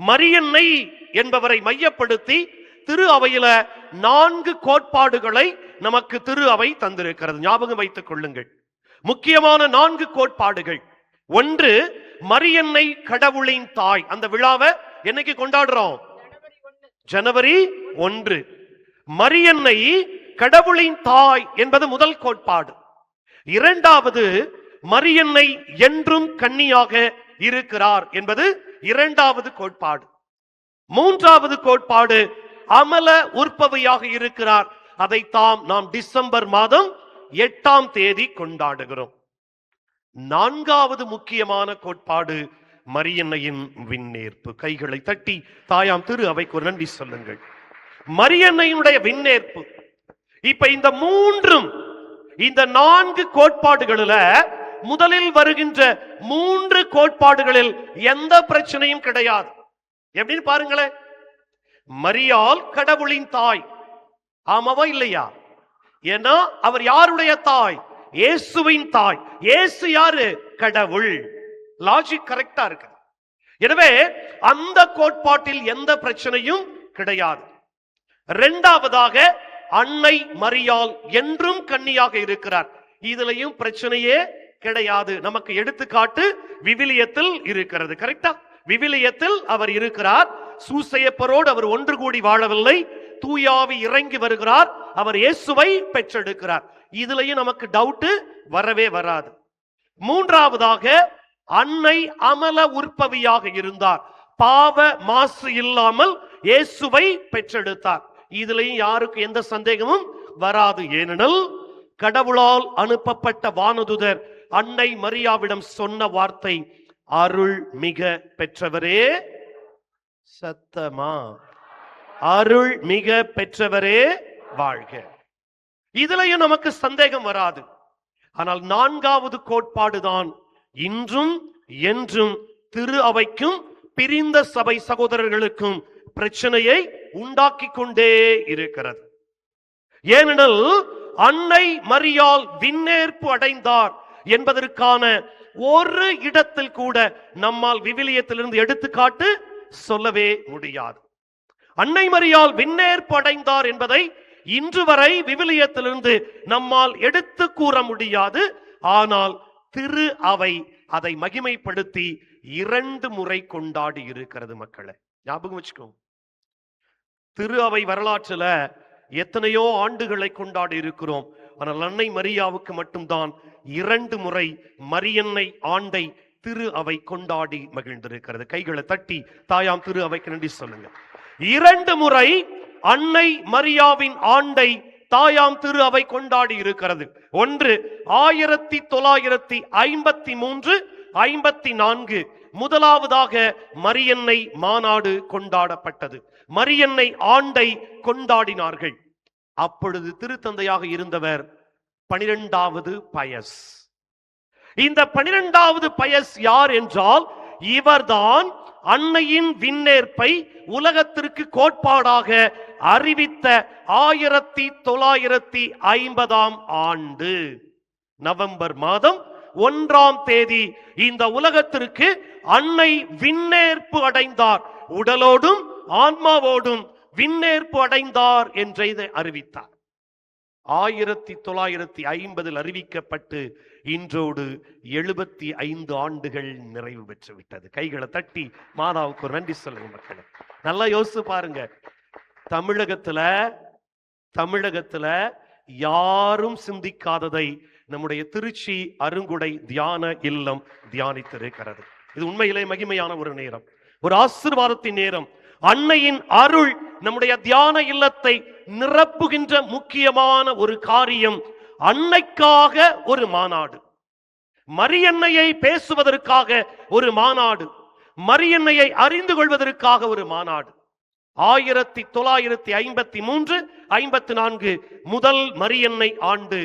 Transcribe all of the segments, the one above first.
மரியன்னை என்பவரை மையப்படுத்தி திரு அவையில 4 கோட்பாடுகளை நமக்கு திரு அவை தந்திருக்கிறது. ஞாபகம் வைத்துக் கொள்ளுங்கள். முக்கியமான 4 கோட்பாடுகள். ஒன்று, மரியன்னை கடவுளின் தாய். அந்த விழாவை என்னைக்கு கொண்டாடுறோம்? ஜனவரி 1. மரியன்னை கடவுளின் தாய் என்பது முதல் கோட்பாடு. இரண்டாவது, மரியன்னை என்றும் கன்னியாக இருக்கிறார் என்பது இரண்டாவது கோட்பாடு. மூன்றாவது கோட்பாடு, அமல உற்பவியாக இருக்கிறார். அதைத்தான் நாம் டிசம்பர் மாதம் 8ஆம் தேதி கொண்டாடுகிறோம். நான்காவது முக்கியமான கோட்பாடு மரியன்னையின் விண்ணேற்பு. கைகளை தட்டி தாயாம் திரு அவைக்கு ஒரு நன்றி சொல்லுங்கள். மரியன்னையினுடைய விண்ணேற்பு. இப்ப இந்த 4 கோட்பாடுகளில் முதலில் வருகின்ற 3 கோட்பாடுகளில் எந்த பிரச்சனையும் கிடையாது. எப்படின்னு பாருங்களேன். மரியாள் கடவுளின் தாய். ஆமாவா இல்லையா? ஏன்னா அவர் யாருடைய தாய்? இயேசுவின் தாய். இயேசு யாரு? கடவுள். லாஜிக் கரெக்டா இருக்கு. எனவே அந்த கோட்பாட்டில் எந்த பிரச்சனையும் கிடையாது. இரண்டாவதாக, அன்னை மரியாள் என்றும் கன்னியாக இருக்கிறார். இதுலயும் பிரச்சனையே கிடையாது. நமக்கு எடுத்துக்காட்டு விவிலியத்தில் இருக்கிறது. கரெக்டா? விவிலியத்தில் அவர் இருக்கிறார். சூசையப்பரோடு அவர் ஒன்று கூடி வாழவில்லை. தூயாவி இறங்கி வருகிறார். அவர் இயேசுவை பெற்றெடுக்கிறார். இதுலயும் நமக்கு டவுட் வரவே வராது. மூன்றாவதாக, அன்னை அமல உற்பவியாக இருந்தார். பாவ மாசு இல்லாமல் இயேசுவை பெற்றெடுத்தார். இதுலயும் யாருக்கு எந்த சந்தேகமும் வராது. ஏனெனில் கடவுளால் அனுப்பப்பட்ட வானதுதர் அன்னை மரியாவிடம் சொன்ன வார்த்தை, அருள் மிக பெற்றவரே, சத்தமா, அருள் மிக பெற்றவரே வாழ்க. இதுலயும் நமக்கு சந்தேகம் வராது. ஆனால் நான்காவது கோட்பாடுதான் இன்றும் என்றும் திரு அவைக்கும் பிரிந்த சபை சகோதரர்களுக்கும் பிரச்சனையை உண்டாக்கி கொண்டே இருக்கிறது. ஏனெனில் அன்னை மரியாள் விண்ணேற்பு அடைந்தார் என்பதற்கான ஒரு இடத்தில் கூட நம்மால் விவிலியத்திலிருந்து எடுத்துக்காட்டு சொல்லவே முடியாது. அன்னை மரியாள் விண்ணேற்பு அடைந்தார் என்பதை இன்று வரை விவிலியத்திலிருந்து நம்மால் எடுத்து கூற முடியாது. ஆனால் திரு அவை அதை மகிமைப்படுத்தி 2 முறை கொண்டாடி இருக்கிறது. மக்களை ஞாபகம் வச்சுக்கோங்க. திரு அவை வரலாற்றுல எத்தனையோ ஆண்டுகளை கொண்டாடி இருக்கிறோம். ஆனால் அன்னை மரியாவுக்கு மட்டும்தான் 2 முறை மரியன்னை ஆண்டை திரு அவை கொண்டாடி மகிழ்ந்திருக்கிறது. கைகளை தட்டி தாயாம் திரு அவைக்கு நன்றி சொல்லுங்க. 2 முறை அன்னை மரியாவின் ஆண்டை தாயாம் திரு அவை கொண்டாடி இருக்கிறது. ஒன்று 1953, 54 முதலாவதாக மரியன்னை மாநாடு கொண்டாடப்பட்டது. மரியன்னை ஆண்டை கொண்டாடினார்கள். அப்பொழுது திருத்தந்தையாக இருந்தவர் 12வது பயஸ். இந்த 12வது பயஸ் யார் என்றால், இவர்தான் அன்னையின் விண்ணேற்பை உலகத்திற்கு கோட்பாடாக அறிவித்த 1950ஆம் ஆண்டு நவம்பர் மாதம் 1ஆம் தேதி இந்த உலகத்திற்கு அன்னை விண்ணேற்பு அடைந்தார். உடலோடும் ஆன்மாவோடும் விண்ணேற்பு அடைந்தார் என்று அறிவித்தார். 1950 அறிவிக்கப்பட்டு இன்றோடு 75 ஆண்டுகள் நிறைவு பெற்று விட்டது. கைகளை தட்டி மாதாவுக்கு ஒரு நன்றி சொல்லுங்க. மக்கள் நல்லா யோசிச்சு பாருங்க. தமிழகத்துல யாரும் சிந்திக்காததை நம்முடைய திருச்சி அருங்குடை தியான இல்லம் தியானித்திருக்கிறது. இது உண்மையிலே மகிமையான ஒரு நேரம், ஒரு ஆசீர்வாதத்தின் நேரம். அன்னையின் அருள் நம்முடைய தியான இல்லத்தை நிரப்புகின்ற முக்கியமான ஒரு காரியம். அன்னைக்காக ஒரு மாநாடு, மரியன்னையை பேசுவதற்காக ஒரு மாநாடு, மரியன்னையை அறிந்து கொள்வதற்காக ஒரு மாநாடு. 1953, 54 முதல் மரியன்னை ஆண்டு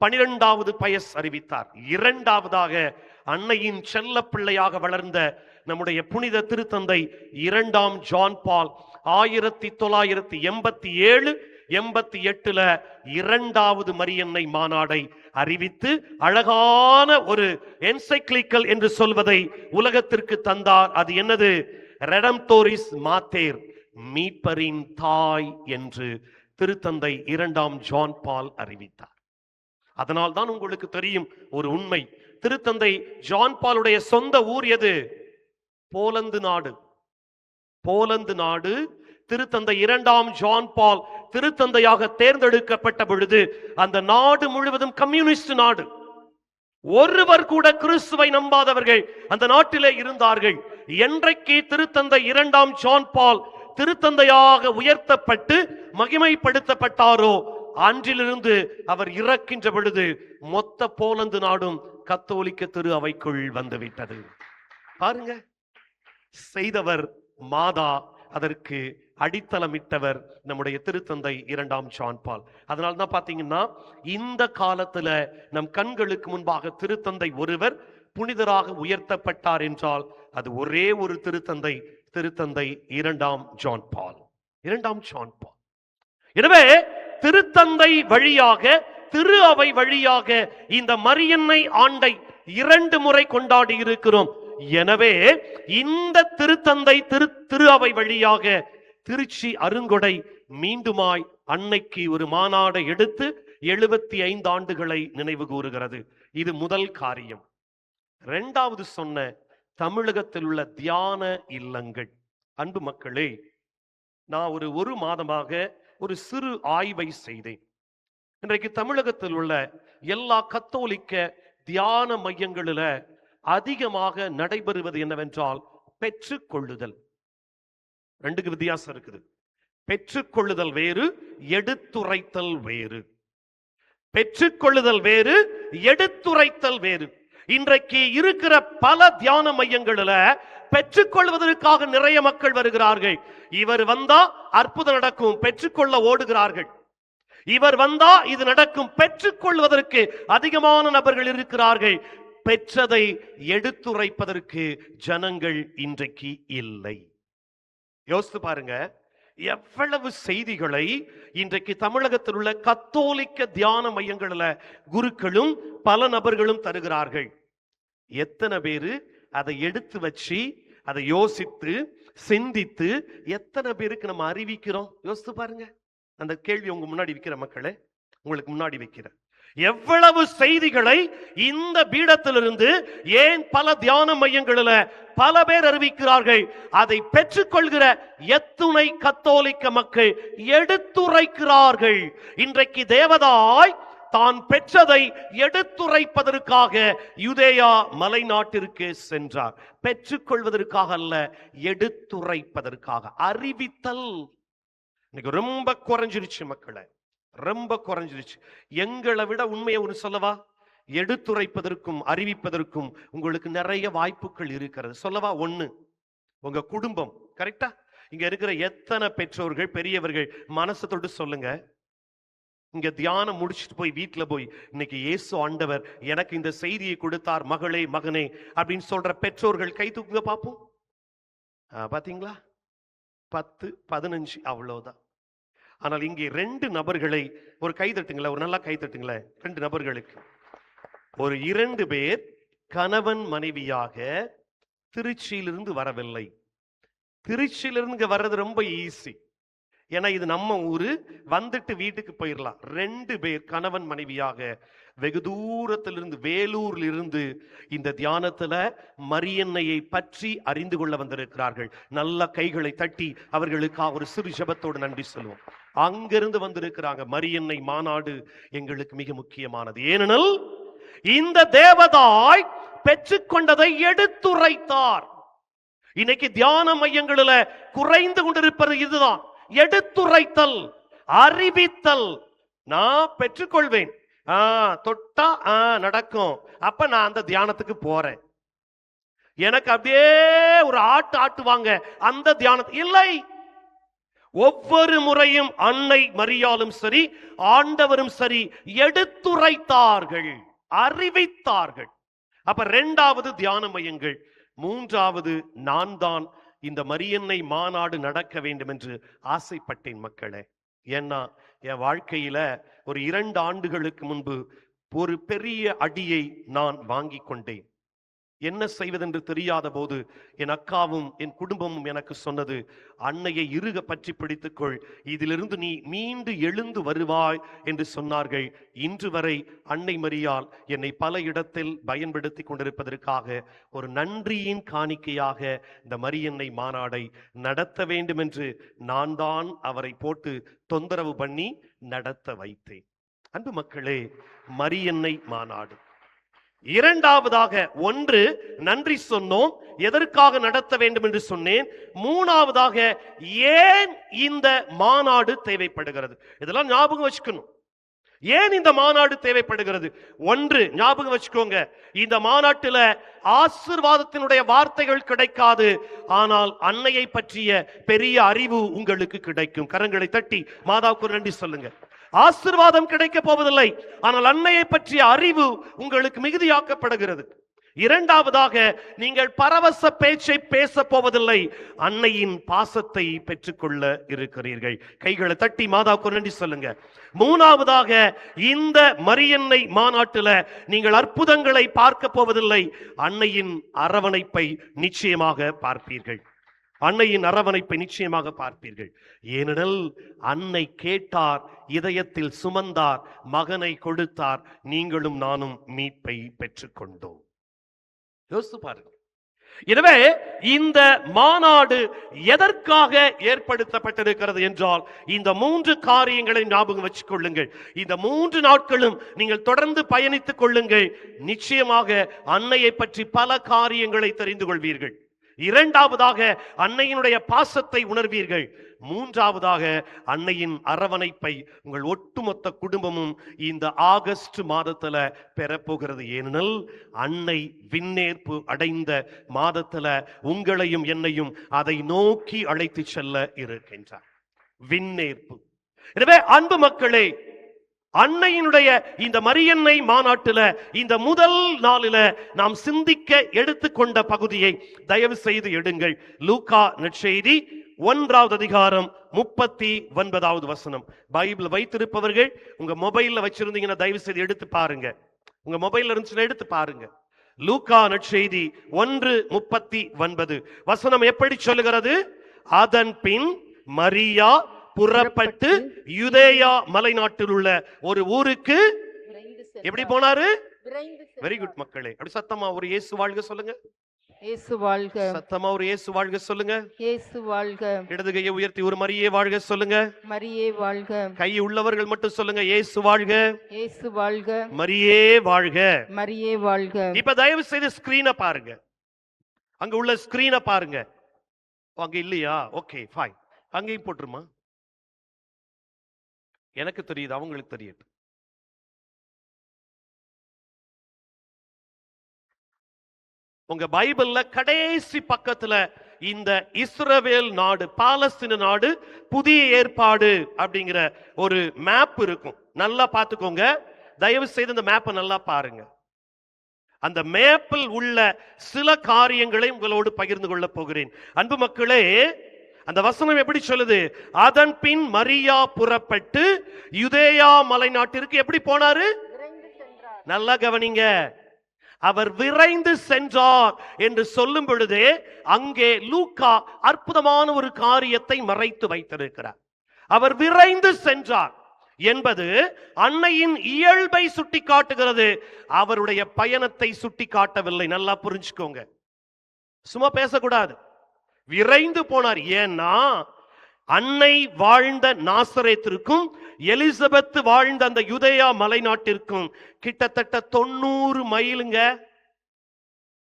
12வது பயஸ் அறிவித்தார். இரண்டாவதாக அன்னையின் செல்ல பிள்ளையாக வளர்ந்த நம்முடைய புனித திருத்தந்தை 2ஆம் ஜான் பால் 1987, 88 2வது மரியன்னை மாநாடை அறிவித்து அழகான ஒரு என்சைக்ளிக்கல் என்று சொல்வதை உலகத்திற்கு தந்தார். அது என்னது? ரெடம்டோரிஸ் மாத்தேர், மீட்பரின் தாய் என்று திருத்தந்தை 2ஆம் ஜான் பால் அறிவித்தார். அதனால் தான் உங்களுக்கு தெரியும் ஒரு உண்மை, திருத்தந்தை ஜான் பாலுடைய சொந்த ஊர் எது? போலந்து நாடு. போலந்து நாடு திருத்தந்தை 2ஆம் ஜான் பால் திருத்தந்தையாக தேர்ந்தெடுக்கப்பட்ட பொழுது அந்த நாடு முழுவதும் கம்யூனிஸ்ட் நாடு. ஒருவர் கூட கிறிஸ்துவை நம்பாதவர்கள் அந்த நாட்டிலே இருந்தார்கள். என்றைக்கு திருத்தந்தை 2ஆம் ஜான் பால் திருத்தந்தையாக உயர்த்தப்பட்டு மகிமைப்படுத்தப்பட்டாரோ அன்றிலிருந்து அவர் இறக்கின்ற பொழுது மொத்த போலந்து நாடும் கத்தோலிக்க திரு அவைக்குள் வந்துவிட்டது. பாருங்க, செய்தவர் மாதா, அதற்கு அடித்தளமிட்டவர் நம்முடைய திருத்தந்தை 2ஆம் ஜான் பால். அதனால்தான் பாத்தீங்கன்னா இந்த காலத்துல நம் கண்களுக்கு முன்பாக திருத்தந்தை ஒருவர் புனிதராக உயர்த்தப்பட்டார் என்றால் அது ஒரே ஒரு திருத்தந்தை, திருத்தந்தை 2ஆம் ஜான் பால். 2ஆம் ஜான் பால். எனவே திருத்தந்தை வழியாக, திரு அவை வழியாக இந்த மரியன்னை ஆண்டை 2 முறை கொண்டாடி இருக்கிறோம். எனவே இந்த திருத்தந்தை திரு அவை வழியாக திருச்சி அருங்கொடை மீண்டுமாய் அன்னைக்கு ஒரு மாநாடு எடுத்து 75 ஆண்டுகளை நினைவு கூறுகிறது. இது முதல் காரியம். 2வது சொன்ன தமிழகத்தில் உள்ள தியான இல்லங்கள். அன்பு மக்களே, நான் ஒரு மாதமாக ஒரு சிறு ஆய்வை செய்தேன். இன்றைக்கு தமிழகத்தில் உள்ள எல்லா கத்தோலிக்க தியான மையங்களில அதிகமாக நடைபெறுவது என்னவென்றால் பெற்றுக்கொள்ளுதல். 2க்கு வித்தியாசம் இருக்குது. பெற்றுக்கொள்ளுதல் வேறு, எடுத்துரைத்தல் வேறு. பெற்றுக்கொள்ளுதல் வேறு, எடுத்துரைத்தல் வேறு. இன்றைக்கு இருக்கிற பல தியான மையங்களில பெற்றுக்கொள்வதற்காக நிறைய மக்கள் வருகிறார்கள். இவர் வந்தா அற்புதம் நடக்கும், பெற்றுக்கொள்ள ஓடுகிறார்கள். இவர் வந்தா இது நடக்கும், பெற்றுக்கொள்வதற்கு அதிகமான நபர்கள் இருக்கிறார்கள். பெற்றதை எடுத்துரைப்பதற்கு ஜனங்கள் இன்றைக்கு இல்லை. யோசித்து பாருங்க, எவ்வளவு செய்திகளை இன்றைக்கு தமிழகத்தில் உள்ள கத்தோலிக்க தியான மையங்களில் குருக்களும் பல நபர்களும் தருகிறார்கள். எத்தனை பேரு அதை எடுத்து வச்சு அதை யோசித்து சிந்தித்து எத்தனை பேருக்கு நம்ம அறிவிக்கிறோம்? யோசித்து பாருங்க. அந்த கேள்வி உங்க முன்னாடி வைக்கிற மக்களே, உங்களுக்கு முன்னாடி வைக்கிற எவ்வளவு செய்திகளை இந்த பீடத்திலிருந்து ஏன் பல தியான மையங்களில் பல பேர் அறிவிக்கிறார்கள். அதை பெற்றுக்கொள்கிற எத்துணை கத்தோலிக்க மக்கள் எடுத்துரைக்கிறார்கள். இன்றைக்கு தேவதாய் தான் பெற்றதை எடுத்துரைப்பதற்காக யூதேயா மலை நாட்டிற்கு சென்றார். பெற்றுக்கொள்வதற்காக அல்ல, எடுத்துரைப்பதற்காக. அறிவித்தல் இன்னைக்கு ரொம்ப குறைஞ்சிருச்சு மக்களை, ரொம்ப குறைஞ்சிருச்சு. எங்களை விட உண்மையை ஒன்று சொல்லவா, எடுத்துரைப்பதற்கும் அறிவிப்பதற்கும் உங்களுக்கு நிறைய வாய்ப்புகள் இருக்கிறது. சொல்லவா? 1, உங்க குடும்பம். கரெக்டா? இங்க இருக்கிற எத்தனை பெற்றோர்கள் பெரியவர்கள் மனசு தொட்டு சொல்லுங்க, இங்க தியானம் முடிச்சுட்டு போய் வீட்டுல போய் இன்னைக்கு இயேசு ஆண்டவர் எனக்கு இந்த செய்தியை கொடுத்தார் மகளே மகனே அப்படின்னு சொல்ற பெற்றோர்கள் கை தூக்குங்க பார்ப்போம். பாத்தீங்களா? 10, 15 அவ்வளவுதான். ஆனால் இங்கே 2 நபர்களை ஒரு கை தட்டுங்களேன், ஒரு நல்லா கை தட்டுங்களேன். 2 நபர்களுக்கு ஒரு 2 பேர் கணவன் மனைவியாக திருச்சியிலிருந்து வரவில்லை. திருச்சியிலிருந்து வர்றது ரொம்ப ஈஸி, ஏன்னா இது நம்ம ஊரு, வந்துட்டு வீட்டுக்கு போயிடலாம். 2 பேர் கணவன் மனைவியாக வெகு தூரத்திலிருந்து, வேலூர்ல இருந்து இந்த தியானத்துல மரியன்னையை பற்றி அறிந்து கொள்ள வந்திருக்கிறார்கள். நல்ல கைகளை தட்டி அவர்களுக்கு ஒரு சிறு ஜெபத்தோடு நன்றி சொல்லுவோம். அங்கிருந்து வந்திருக்கிறாங்க. மரியன்னை மாநாடு எங்களுக்கு மிக முக்கியமானது. ஏனெனில் இந்த தேவதாய் பெற்றுக்கொண்டதை எடுத்துரைத்தார். இன்னைக்கு தியான மையங்களில் குறைந்து கொண்டிருப்பது இதுதான், எடுத்துரைத்தல், அறிவித்தல். நான் பெற்றுக்கொள்வேன், தொட்டா நடக்கும், அப்ப நான் அந்த தியானத்துக்கு போறேன். எனக்கு அப்படியே ஒரு ஆட்டுவாங்க அந்த தியானத்து இல்லை. ஒவ்வொரு முறையும் அன்னை மரியாளும் சரி ஆண்டவரும் சரி எடுத்துரைத்தார்கள், அறிவித்தார்கள். அப்ப 2வது தியான மையங்கள். 3வது நான் தான் இந்த மரியன்னை மாநாடு நடக்க வேண்டும் என்று ஆசைப்பட்டேன் மக்களே. ஏன்னா என் வாழ்க்கையில ஒரு 2 ஆண்டுகளுக்கு முன்பு ஒரு பெரிய அடியை நான் வாங்கி கொண்டேன். என்ன செய்வதென்று தெரியாத போது என் அக்காவும் என் குடும்பமும் எனக்கு சொன்னது, அன்னையை இறுக பற்றி பிடித்துக்கொள், இதிலிருந்து நீ மீண்டு எழுந்து வருவாய் என்று சொன்னார்கள். இன்று வரை அன்னை மரியாள் என்னை பல இடத்தில் பயன்படுத்தி கொண்டிருப்பதற்காக ஒரு நன்றியின் காணிக்கையாக இந்த மரியன்னை மாநாடை நடத்த வேண்டும் என்று நான் தான் அவரை போட்டு தொந்தரவு பண்ணி நடத்த வைத்தேன். அன்பு மக்களே, மரியன்னை மாநாடு இரண்டாவதாக, ஒன்று நன்றி சொன்னோம், எதற்காக நடத்த வேண்டும் என்று சொன்னேன். மூணாவதாக, ஏன் இந்த மாநாடு தேவைப்படுகிறது, இதெல்லாம் ஞாபகம் வச்சுக்கணும். ஏன் இந்த மாநாடு தேவைப்படுகிறது? ஒன்று ஞாபகம் வச்சுக்கோங்க, இந்த மாநாட்டில் ஆசீர்வாதத்தினுடைய வார்த்தைகள் கிடைக்காது, ஆனால் அன்னையை பற்றிய பெரிய அறிவு உங்களுக்கு கிடைக்கும். கரங்களை தட்டி மாதாவுக்கு நன்றி சொல்லுங்க. ஆசீர்வாதம் கிடைக்க போவதில்லை, ஆனால் அன்னையை பற்றிய அறிவு உங்களுக்கு மிகுதியாக்கப்படுகிறது. இரண்டாவதாக, நீங்கள் பரவச பேச்சை பேச போவதில்லை, அன்னையின் பாசத்தை பெற்றுக்கொள்ள இருக்கிறீர்கள். கைகளை தட்டி மாதாவுக்கு நன்றி சொல்லுங்க. மூணாவதாக, இந்த மரியன்னை மாநாட்டில் நீங்கள் அற்புதங்களை பார்க்க போவதில்லை, அன்னையின் அரவணைப்பை நிச்சயமாக பார்ப்பீர்கள். அன்னையின் அரவணைப்பை நிச்சயமாக பார்ப்பீர்கள். ஏனெனில் அன்னை கேட்டார், இதயத்தில் சுமந்தார், மகனை கொடுத்தார், நீங்களும் நானும் மீட்பை பெற்றுக்கொண்டோம். யோசித்து பாருங்க. எனவே இந்த மாநாடு எதற்காக ஏற்படுத்தப்பட்டிருக்கிறது என்றால், இந்த 3 காரியங்களை ஞாபகம் வச்சுக் கொள்ளுங்கள். இந்த 3 நாட்களும் நீங்கள் தொடர்ந்து பயணித்துக் கொள்ளுங்கள். நிச்சயமாக அன்னையை பற்றி பல காரியங்களை தெரிந்து கொள்வீர்கள். இரண்டாவதாக, அன்னையினுடைய பாசத்தை உணர்வீர்கள். மூன்றாவதாக, அன்னையின் அரவணைப்பை உங்கள் ஒட்டுமொத்த குடும்பமும் இந்த ஆகஸ்ட் மாதத்துல பெறப்போகிறது. ஏனெனில் அன்னை விண்ணேற்பு அடைந்த மாதத்துல உங்களையும் என்னையும் அதை நோக்கி அழைத்து செல்ல இருக்கின்றார். விண்ணேற்பு. எனவே அன்பு மக்களே, அன்னையினுடைய இந்த மரியன்னை மாநாட்டில் இந்த முதல் நாளில் நாம் சிந்திக்க எடுத்துக்கொண்ட பகுதியை தயவு செய்து எடுங்கள். லூக்கா நற்செய்தி 1வது அதிகாரம் 39வது வசனம். பைபிள் வைத்திருப்பவர்கள் உங்க மொபைல்ல வச்சிருந்தீங்கன்னா தயவு செய்து எடுத்து பாருங்க. உங்க மொபைல்ல இருந்துச்சுன்னா எடுத்து பாருங்க. லூக்கா நற்செய்தி 1:39 வசனம் எப்படி சொல்லுகிறது? அதன் பின் மரியா புறப்பட்டு யூதேயா மலைநாட்டில் உள்ள ஒரு ஊருக்கு எப்படி போனாரு? வெரி குட் மக்களே, அப்படி சத்தமா ஒரு இயேசு வாழ்க சொல்லுங்க. இயேசு வாழ்க. சத்தமா ஒரு இயேசு வாழ்க சொல்லுங்க. இயேசு வாழ்க. இடது கையை உயர்த்தி ஒரு மரியே வாழ்க சொல்லுங்க. மரியே வாழ்க. கை உள்ளவர்கள் மட்டும் சொல்லுங்க, இயேசு வாழ்க. இயேசு வாழ்க. மரியே வாழ்க. மரியே வாழ்க. இப்ப தயவு செய்து ஸ்கிரீனை பாருங்க. அங்க உள்ள ஸ்கிரீனை பாருங்க. அங்க இல்லையா? ஓகே ஃபைன், அங்கேயும் போட்டுருமா. எனக்கு தெரியுது, அவங்களுக்கு தெரியுது. உங்க பைபிள்ல கடைசி பக்கத்துல இந்த இஸ்ரவேல் நாடு, பாலஸ்தீன நாடு, புதிய ஏற்பாடு அப்படிங்கிற ஒரு மேப் இருக்கும். நல்லா பார்த்துக்கோங்க, தயவு செய்து இந்த மேப்பை நல்லா பாருங்க. அந்த மேப்பில் உள்ள சில காரியங்களை உங்களோடு பகிர்ந்து கொள்ள போகிறேன். அன்பு மக்களே, அந்த வசனம் எப்படி சொல்லுது? அதன் பின் மரியா புறப்பட்டு யூதேயா மலை நாட்டிற்கு எப்படி போனாரு? நல்லா கவனிங்க. அவர் விரைந்து சென்றார் என்று சொல்லும் பொழுதே அங்கே லூக்கா அற்புதமான ஒரு காரியத்தை மறைத்து வைத்திருக்கிறார். அவர் விரைந்து சென்றார் என்பது அன்னையின் இயல்பை சுட்டி காட்டுகிறது, அவருடைய பயணத்தை சுட்டி காட்டவில்லை. நல்லா புரிஞ்சுக்கோங்க, சும்மா பேசக்கூடாது. விரைந்து போனார். ஏன்னா அன்னை வாழ்ந்த நாசரேத்திற்கும் எலிசபெத் வாழ்ந்த அந்த யூதேயா மலைநாட்டிற்கும் கிட்டத்தட்ட 90 மைலுங்க,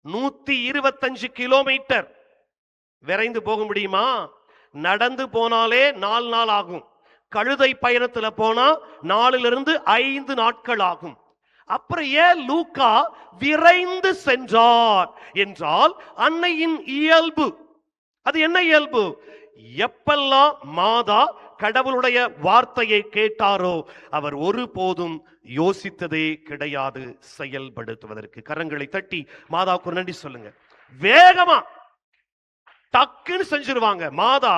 125 கிலோமீட்டர். விரைந்து போக முடியுமா? நடந்து போனாலே 4 நாள் ஆகும். கழுதை பயணத்துல போனா 4-5 நாட்கள் ஆகும். அப்புறம் ஏன் லூக்கா விரைந்து சென்றார் என்றால் அன்னையின் இயல்பு. அது என்ன இயல்பு? எப்பெல்லாம் மாதா கடவுளுடைய வார்த்தையை கேட்டாரோ அவர் ஒருபோதும் யோசித்ததே கிடையாது செயல்படுத்துவதற்கு. கரங்களை தட்டி மாதாவுக்கு நன்றி சொல்லுங்க. வேகமா டக்குன்னு செஞ்சிருவாங்க. மாதா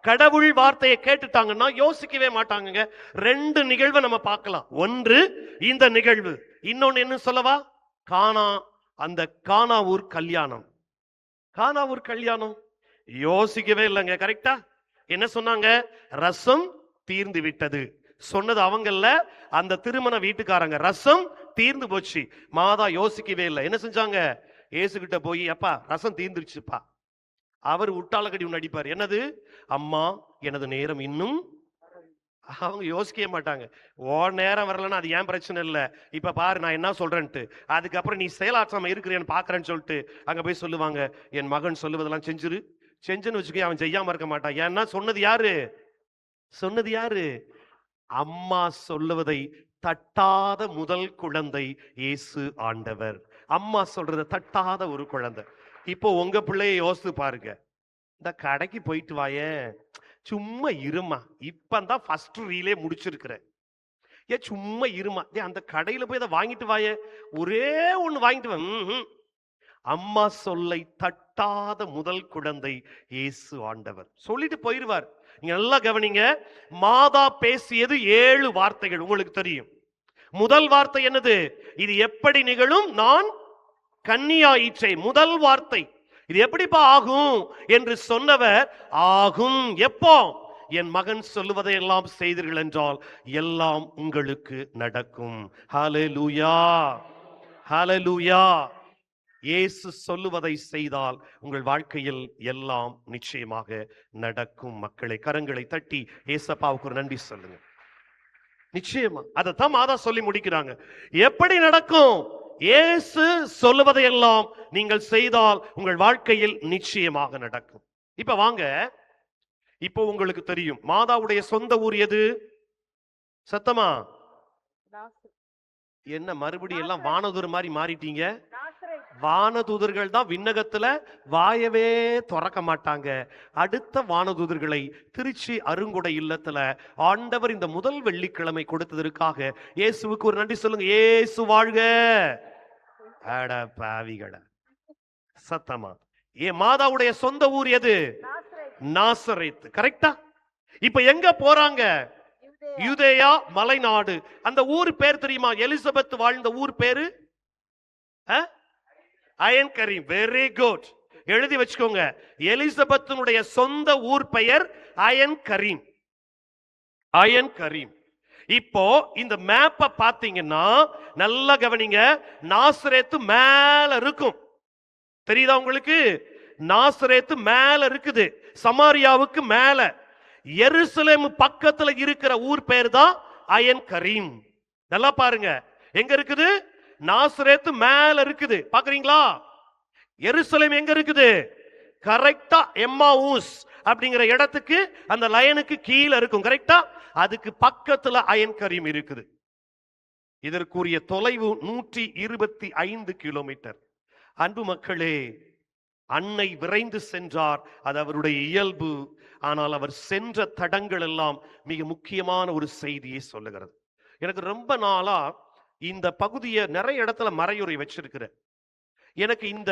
கடவுள் வார்த்தையை கேட்டுட்டாங்கன்னா யோசிக்கவே மாட்டாங்க. 2 நிகழ்வை நம்ம பார்க்கலாம். ஒன்று இந்த நிகழ்வு, இன்னொன்னு என்ன சொல்லவா? கானா அந்த கானாவூர் கல்யாணம். கானாவூர் கல்யாணம் யோசிக்கவே இல்லைங்க. கரெக்டா என்ன சொன்னாங்க? ரசம் தீர்ந்து விட்டது. சொன்னது அவங்கல்ல, அந்த திருமண வீட்டுக்காரங்க. ரசம் தீர்ந்து போச்சு. மாதா யோசிக்கவே இல்லை. என்ன செஞ்சாங்க? ஏசுகிட்ட போய், அப்பா ரசம் தீர்ந்துருச்சுப்பா. அவர் உட்டாளக்கடி ஒன்று அடிப்பார். என்னது? அம்மா எனது நேரம் இன்னும். அவங்க யோசிக்கவே மாட்டாங்க. ஓ நேரம் வரலன்னா அது ஏன் பிரச்சனை இல்லை, இப்ப பாரு நான் என்ன சொல்றேன்ட்டு. அதுக்கப்புறம் நீ செயலாற்றாம இருக்கிறேன்னு பாக்குறேன்னு சொல்லிட்டு அங்க போய் சொல்லுவாங்க, என் மகன் சொல்லுவதெல்லாம் செஞ்சுன்னு வச்சுக்க. அவன் செய்யாம இருக்க மாட்டான். ஏன்னா சொன்னது யாரு? சொன்னது யாரு? அம்மா சொல்லுவதை தட்டாத முதல் குழந்தை இயேசு ஆண்டவர். அம்மா சொல்றதை தட்டாத ஒரு குழந்தை. இப்போ உங்க பிள்ளைய யோசித்து பாருங்க. இந்த கடைக்கு போயிட்டு வாயேன், சும்மா இருமா, இப்பதான் ஃபர்ஸ்ட் ரீலே முடிச்சிருக்கிறேன், ஏன் சும்மா இருமா, அந்த கடையில போய் இதை வாங்கிட்டு வாயே, ஒரே ஒண்ணு வாங்கிட்டு வா. அம்மா சொல்லை தட்டாத முதல் குழந்தை இயேசு ஆண்டவர். சொல்லிட்டு போயிருவார். நீங்க நல்லா கவனிங்க. மாதா பேசியது 7 வார்த்தைகள் உங்களுக்கு தெரியும். முதல் வார்த்தை என்னது? இது எப்படி நிகழும்? நான் கன்னியாயிற்றே. முதல் வார்த்தை. இது எப்படிப்பா ஆகும் என்று சொன்னவர், ஆகும் எப்போ? என் மகன் சொல்லுவதை எல்லாம் செய்தீர்கள் என்றால் எல்லாம் உங்களுக்கு நடக்கும். ஹல்லேலூயா, ஹல்லேலூயா. இயேசு சொல்லுவதை செய்தால் உங்கள் வாழ்க்கையில் எல்லாம் நிச்சயமாக நடக்கும். மக்களை கரங்களை தட்டி ஏசப்பாவுக்கு ஒரு நன்றி சொல்லுங்க. நிச்சயமா அதைத்தான் மாதா சொல்லி முடிக்கிறாங்க. எப்படி நடக்கும்? இயேசு சொல்லுவதையெல்லாம் நீங்கள் செய்தால் உங்கள் வாழ்க்கையில் நிச்சயமாக நடக்கும். இப்ப வாங்க, இப்போ உங்களுக்கு தெரியும் மாதாவுடைய சொந்த ஊர் எது? சத்தமா என்ன மறுபடியும் எல்லாம் வானதூர் மாதிரி மாறிட்டீங்க? வானதூதர்கள் தான் விண்ணகத்துல வாயவே திறக்க மாட்டாங்க. அடுத்த வானதூதர்களை திருச்சி அருங்குடை இல்லத்துல ஆண்டவர் இந்த முதல் வெள்ளிக்கிழமை கொடுத்ததற்காக இயேசுவுக்கு ஒரு நன்றி சொல்லுங்க. இயேசு வாழ்க. அட பாவிகள, சத்தமா. மாதாவுடைய சொந்த ஊர் எது? நாசரேத். கரெக்டா? இப்ப எங்க போறாங்க? யூதேயா மலைநாடு. அந்த ஊர் பேர் தெரியுமா? எலிசபெத் வாழ்ந்த ஊர் பேரு அயன் கரீம். வெரி குட், எழுதி வச்சுக்கோங்க. எலிசபெத்தினுடைய சொந்த ஊர் பெயர் அயன் கரீம். அயன் கரீம். இப்போ இந்த மேப்பை பாத்தீங்கன்னா நல்லா கவனிங்க. நாசரேத்து மேல இருக்கும், தெரியுதா உங்களுக்கு? நாசரேத்து மேல இருக்குது, சமாரியாவுக்கு மேல. எருசலேம் பக்கத்துல இருக்கிற ஊர் பேர் தான் அயன் கரீம். நல்லா பாருங்க, எங்க இருக்குது? நாசரேத்து மேல இருக்குது, பாக்குறீங்களா? எருசலேம் எங்க இருக்குது? கரெக்டா எம்மாவூஸ் அப்படிங்கிற இடத்துக்கு, அந்த லைனுக்கு கீழே இருக்கும். கரெக்டா? அதுக்கு பக்கத்துல அயன் கரீம் இருக்குது. இதற்குரிய தொலைவு 125 கிலோமீட்டர். அன்பு மக்களே, அன்னை விரைந்து சென்றார், அது அவருடைய இயல்பு. ஆனால் அவர் சென்ற தடங்கள் எல்லாம் மிக முக்கியமான ஒரு செய்தியை சொல்லுகிறது. எனக்கு ரொம்ப நாளா இந்த பகுதியை நிறைய இடத்துல மறையுறை வச்சிருக்கிறேன். எனக்கு இந்த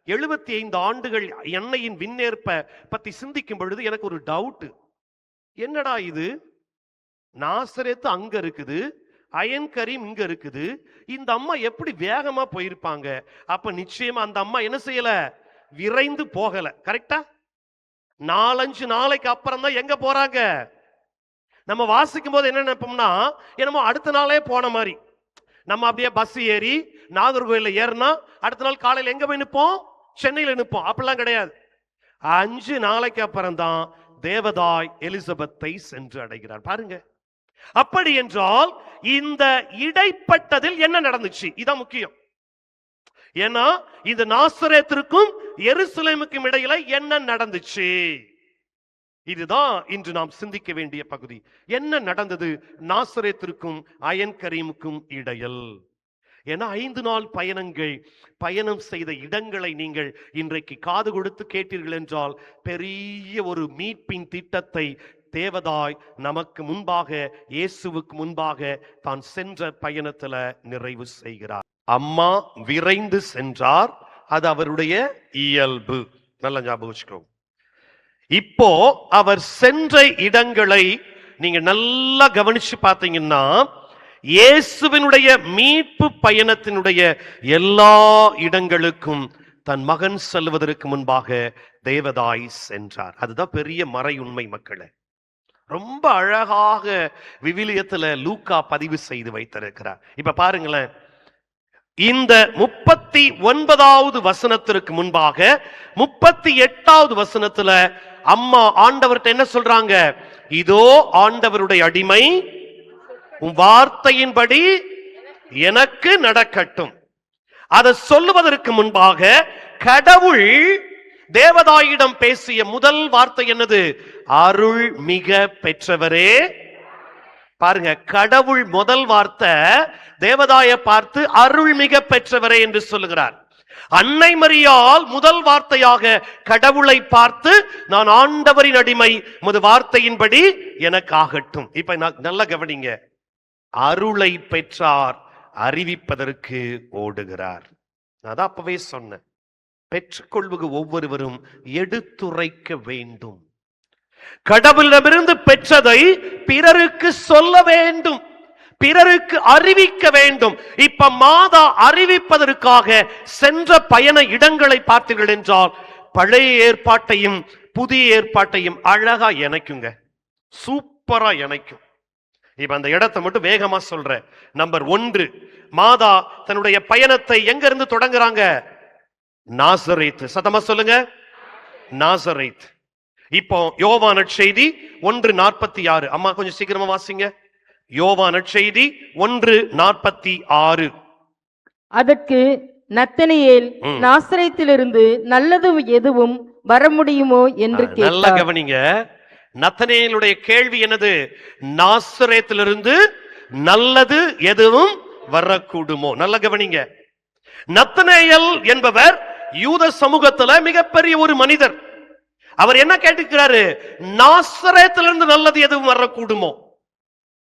75 ஆண்டுகள் எண்ணெயின் விண்ணேற்ப பத்தி சிந்திக்கும் பொழுது எனக்கு ஒரு டவுட். என்னடா இது, நாசரேத்து அங்க இருக்குது, அயன் கரீம் இங்க இருக்குது, இந்த அம்மா எப்படி வேகமா போயிருப்பாங்க? அப்ப நிச்சயமா அந்த அம்மா என்ன செய்யல? விரைந்து போகல. கரெக்டா? 4-5 நாளைக்கு அப்புறம் தான் எங்க போறாங்க? நம்ம வாசிக்கும் போது என்ன நினைப்போம்னா, என்னமோ அடுத்த நாளே போன மாதிரி. நம்ம அப்படியே பஸ் ஏறி நாகர்கோயில ஏறினா அடுத்த நாள் காலையில் எங்க போய் நிற்போம்? சென்னையில நிற்போம். அப்படிலாம் கிடையாது. 5 நாளைக்கு அப்புறம் தான் தேவதாய் எலிசபெத்தை சென்று அடைகிறார். பாருங்க. அப்படி என்றால் இந்த இடைப்பட்டதில் என்ன நடந்துச்சு? இதான் முக்கியம். ஏன்னா இந்த நாசரேத்திற்கும் எருசலேமுக்கும் இடையில என்ன நடந்துச்சு? இதுதான் இன்று நாம் சிந்திக்க வேண்டிய பகுதி. என்ன நடந்தது நாசரேத்திற்கும் அயன் கரீமுக்கும் இடையில்? ஏன்னா 5 நாள் பயணம் செய்த இடங்களை நீங்கள் இன்றைக்கு காது கொடுத்து கேட்டீர்கள் என்றால் பெரிய ஒரு மீட்பின் திட்டத்தை தேவதாய் நமக்கு முன்பாக, இயேசுவுக்கு முன்பாக தான் சென்ற பயணத்துல நிறைவு செய்கிறார். அம்மா விரைந்து சென்றார், அது அவருடைய இயல்பு. நல்ல ஞாபகம் வச்சுக்கோங்க. இப்போ அவர் சென்ற இடங்களை நீங்க நல்லா கவனிச்சு பார்த்தீங்கன்னா, இயேசுவினுடைய மீட்பு பயணத்தினுடைய எல்லா இடங்களுக்கும் தன் மகன் செல்வதற்கு முன்பாக தேவதாய் சென்றார். அதுதான் பெரிய மறை உண்மை மக்களே. ரொம்ப அழகாக விவிலியத்துல லூக்கா பதிவு செய்து வைத்திருக்கிறார். இப்ப பாருங்களேன், இந்த 39வது வசனத்திற்கு முன்பாக 38வது வசனத்துல அம்மா ஆண்டவர்கிட்ட என்ன சொல்றாங்க? இதோ ஆண்டவருடைய அடிமை, உன் வார்த்தையின்படி எனக்கு நடக்கட்டும். அதை சொல்லுவதற்கு முன்பாக கடவுள் தேவதாயிடம் பேசிய முதல் வார்த்தை என்னது? அருள் மிக பெற்றவரே. பாருங்க, கடவுள் முதல் வார்த்தை தேவதாயை பார்த்து அருள் மிக பெற்றவரே என்று சொல்லுகிறார். அன்னை மரியாள் முதல் வார்த்தையாக கடவுளை பார்த்து, நான் ஆண்டவரின் அடிமை, உமது வார்த்தையின்படி எனக்கு ஆகட்டும். இப்ப நல்ல கவனிங்க, அருளை பெற்றார், அறிவிப்பதற்கு ஓடுகிறார். அதான் அப்பவே சொன்னேன், பெற்றுக்கொள்வது ஒவ்வொருவரும் எடுத்துரைக்க வேண்டும். கடவுளிடமிருந்து பெற்றதை பிறருக்கு சொல்ல வேண்டும், பிறருக்கு அறிவிக்க வேண்டும். இப்ப மாதா அறிவிப்பதற்காக சென்ற பயண இடங்களை பார்த்தீர்கள் என்றால் பழைய ஏற்பாட்டையும் புதிய ஏற்பாட்டையும் அழகா இணைக்குங்க, சூப்பரா இணைக்கும். இப்ப அந்த இடத்தை மட்டும் வேகமா சொல்றேன். நம்பர் 1, மாதா தன்னுடைய பயணத்தை எங்க இருந்து தொடங்குறாங்க? நாசரேத். சத்தமா சொல்லுங்க, நாசரேத். இப்போ யோவான் நற்செய்தி 1:46. அம்மா கொஞ்சம் சீக்கிரமா வாசிங்க. யோவான் நற்செய்தி 1:46. அதற்கு நத்தனியேல், நாசரேத்திலிருந்து நல்லது எதுவும் வர முடியுமோ என்று கேட்டார். நல்ல கவனிங்க, நத்தனியேலுடைய கேள்வி என்னது? நாசரேத்திலிருந்து நல்லது எதுவும் வரக்கூடுமோ? நல்ல கவனிங்க, நத்தனியேல் என்பவர் யூத சமூகத்துல மிகப்பெரிய ஒரு மனிதர். அவர் என்ன கேட்டுக்கிறாரு? நாசரேத்திலிருந்து நல்லது எதுவும் வரக்கூடுமோ?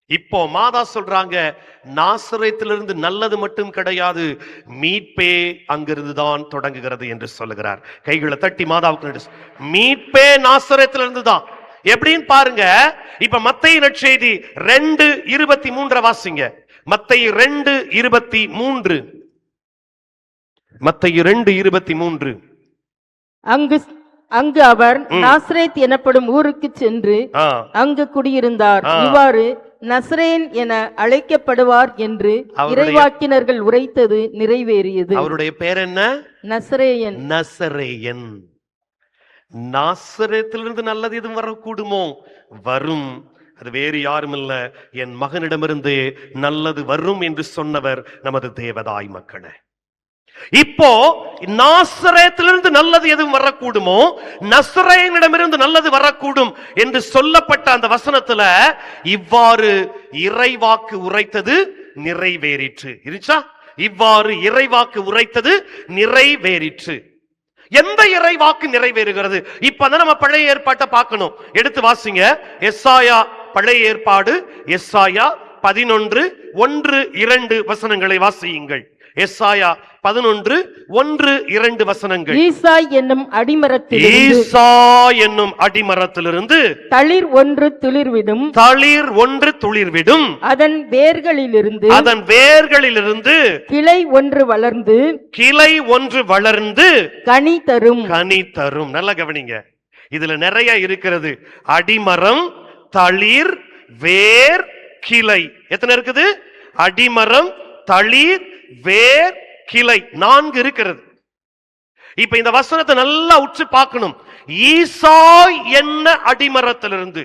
இப்போ மாதா சொல்றாங்க, நாசரேத்திலிருந்து நல்லது மட்டும் கிடையாது, மீட்பே அங்கிருந்து தான் தொடங்குகிறது என்று சொல்லுகிறார். கைகளை தட்டி மாதாவுக்கு, மீட்பே நாசரேத்திலிருந்து தான். எப்படின்னு பாருங்க. இப்ப மத்தேயு நற்செய்தி 2:23 வாசிங்க. மத்தேயு 2:23. மத்தேயு 2:23. அங்கு அவர் நாசரேத் எனப்படும் ஊருக்கு சென்று அங்கு குடியிருந்தார். இவ்வாறு நசரேன் என அழைக்கப்படுவார் என்று இறைவாக்கினர்கள் உரைத்தது நிறைவேறியது. அவருடைய பேர் என்ன? நசரேயன். நசரேயன். நாசரேத்திலிருந்து நல்லது எதுவும் வரக்கூடுமோ? வரும். அது வேறு யாரும் இல்ல, என் மகனிடமிருந்து நல்லது வரும் என்று சொன்னவர் நமது தேவதாய் மக்களே. இப்போ நாசரேத்திலிருந்து நல்லது எதுவும் வரக்கூடுமோ, நசரேயனிடமிருந்து நல்லது வரக்கூடும் என்று சொல்லப்பட்ட அந்த வசனத்துல இவ்வாறு இறைவாக்கு உரைத்தது நிறைவேறிற்று. இருச்சா? இவ்வாறு இறைவாக்கு உரைத்தது நிறைவேறிற்று. எந்த இறைவாக்கு நிறைவேறுகிறது? இப்ப நம்ம பழைய ஏற்பாட்டை பார்க்கணும். எடுத்து வாசிங்க. எசாயா பழைய ஏற்பாடு, எசாயா 11:1-2 வசனங்களை வாசியுங்கள். எசாயா 11:1-2 வசனங்கள். ஈசாய் என்னும் அடிமரத்திலிருந்து தளிர் ஒன்று துளிர்விடும். அதன் வேர்களிலிருந்து கிளை ஒன்று வளர்ந்து கனி தரும். நல்லா கவனிங்க, இதுல நிறைய இருக்கிறது. அடிமரம், தளிர், வேர், கிளை. எத்தனை இருக்குது? அடிமரம், தளிர், வேர், கிளை, 4 இருக்கிறது. இப்ப இந்த வசனத்தை நல்லா உற்று பார்க்கணும். ஈசாய் என்ன அடிமரத்திலிருந்து.